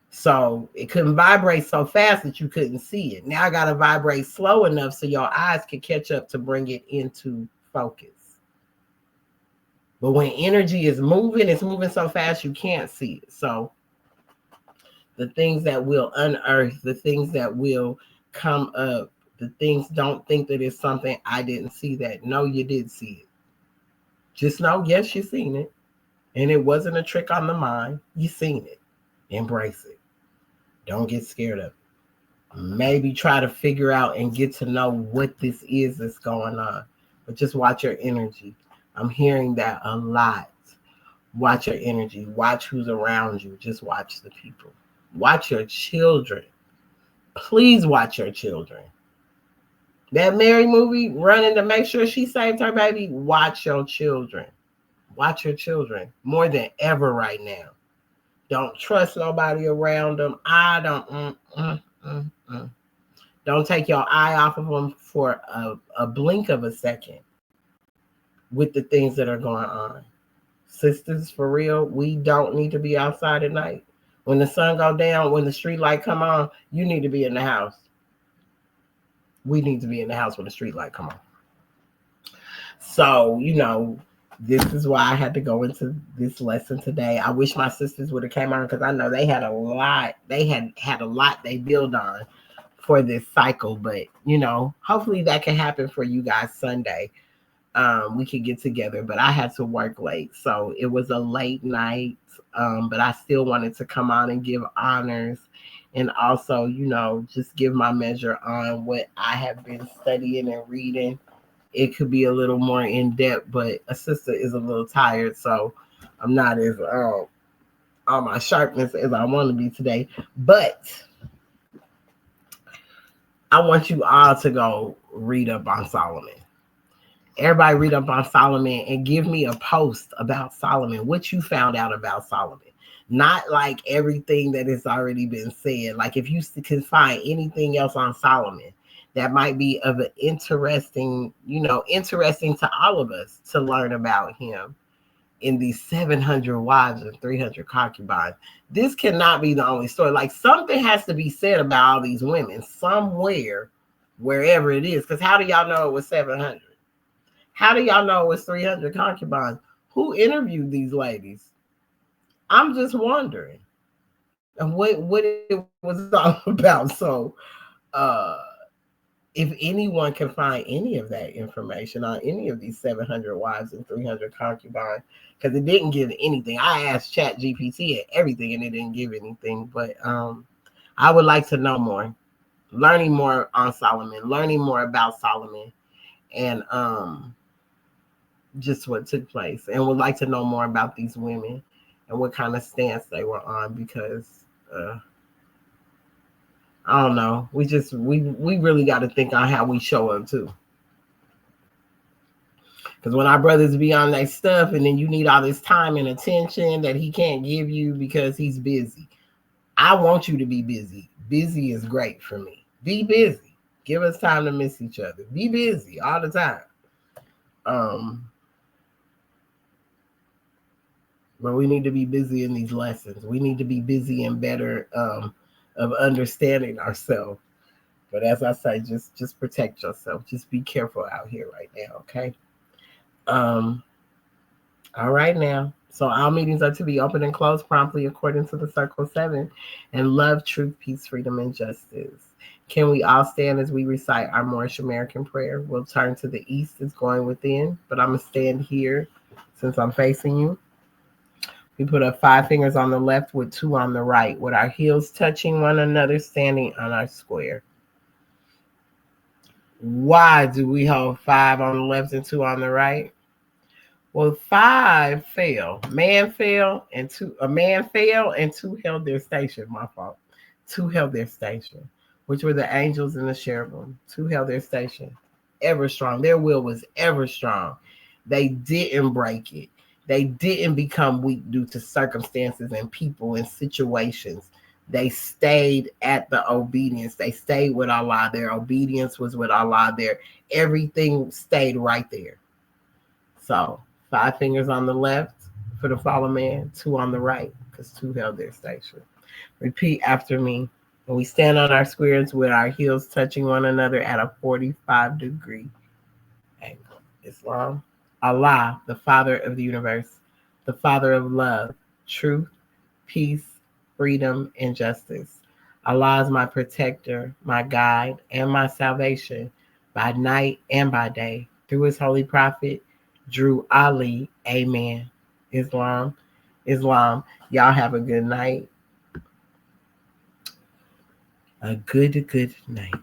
So it couldn't vibrate so fast that you couldn't see it. Now I got to vibrate slow enough so your eyes can catch up to bring it into focus. But when energy is moving, it's moving so fast you can't see it. So the things that will unearth, the things that will come up, the things, don't think that it's something I didn't see that. No, you did see it. Just know, yes, you seen it. And it wasn't a trick on the mind. You seen it. Embrace it. Don't get scared of it. Maybe try to figure out and get to know what this is that's going on. But just watch your energy. I'm hearing that a lot. Watch your energy. Watch who's around you. Just watch the people. Watch your children. Please watch your children. That Mary movie, running to make sure she saved her baby. Watch your children. Watch your children more than ever right now. Don't trust nobody around them. Don't take your eye off of them for a blink of a second with the things that are going on. Sisters, for real, we don't need to be outside at night. When the sun go down, when the street light come on, you need to be in the house. We need to be in the house when the street light come on. So, you know, this is why I had to go into this lesson today. I wish my sisters would have came on because I know they had a lot. They had a lot they build on for this cycle. But, you know, hopefully that can happen for you guys Sunday. We could get together, but I had to work late. So it was a late night, but I still wanted to come on and give honors and also, you know, just give my measure on what I have been studying and reading. It could be a little more in depth, but a sister is a little tired, so I'm not as on my sharpness as I want to be today. But I want you all to go read up on Solomon. Everybody read up on Solomon and give me a post about Solomon, what you found out about Solomon. Not like everything that has already been said. Like if you can find anything else on Solomon that might be of an interesting, you know, interesting to all of us to learn about him in these 700 wives and 300 concubines. This cannot be the only story. Like something has to be said about all these women somewhere, wherever it is. Because how do y'all know it was 700? How do y'all know it was 300 concubines? Who interviewed these ladies? I'm just wondering. And what it was all about. So if anyone can find any of that information on any of these 700 wives and 300 concubines, because it didn't give anything. I asked Chat GPT and everything and it didn't give anything. But I would like to know more. Learning more on Solomon, learning more about Solomon, and just what took place, and would like to know more about these women and what kind of stance they were on, because I don't know. We really got to think on how we show up too. Because when our brothers be on their stuff and then you need all this time and attention that he can't give you because he's busy. I want you to be busy. Busy is great for me. Be busy. Give us time to miss each other. Be busy all the time. But we need to be busy in these lessons. We need to be busy and better of understanding ourselves. But as I say, just protect yourself. Just be careful out here right now, okay? All right now. So our meetings are to be open and closed promptly according to the Circle 7 and love, truth, peace, freedom, and justice. Can we all stand as we recite our Moorish American prayer? We'll turn to the east, it's going within, but I'm going to stand here since I'm facing you. We put up 5 fingers on the left with 2 on the right, with our heels touching one another, standing on our square. Why do we hold 5 on the left and 2 on the right? Well, 5 fell. A man fell and 2 held their station. My fault. 2 held their station, which were the angels and the cherubim. 2 held their station. Ever strong. Their will was ever strong. They didn't break it. They didn't become weak due to circumstances and people and situations. They stayed at the obedience. They stayed with Allah. Their obedience was with Allah. Everything stayed right there. So 5 fingers on the left for the fallen man, 2 on the right, because 2 held their station. Repeat after me. And we stand on our squares with our heels touching one another at a 45-degree angle. Islam. Allah, the Father of the universe, the Father of love, truth, peace, freedom, and justice. Allah is my protector, my guide, and my salvation by night and by day. Through his holy prophet, Drew Ali. Amen. Islam. Islam. Y'all have a good night. A good night.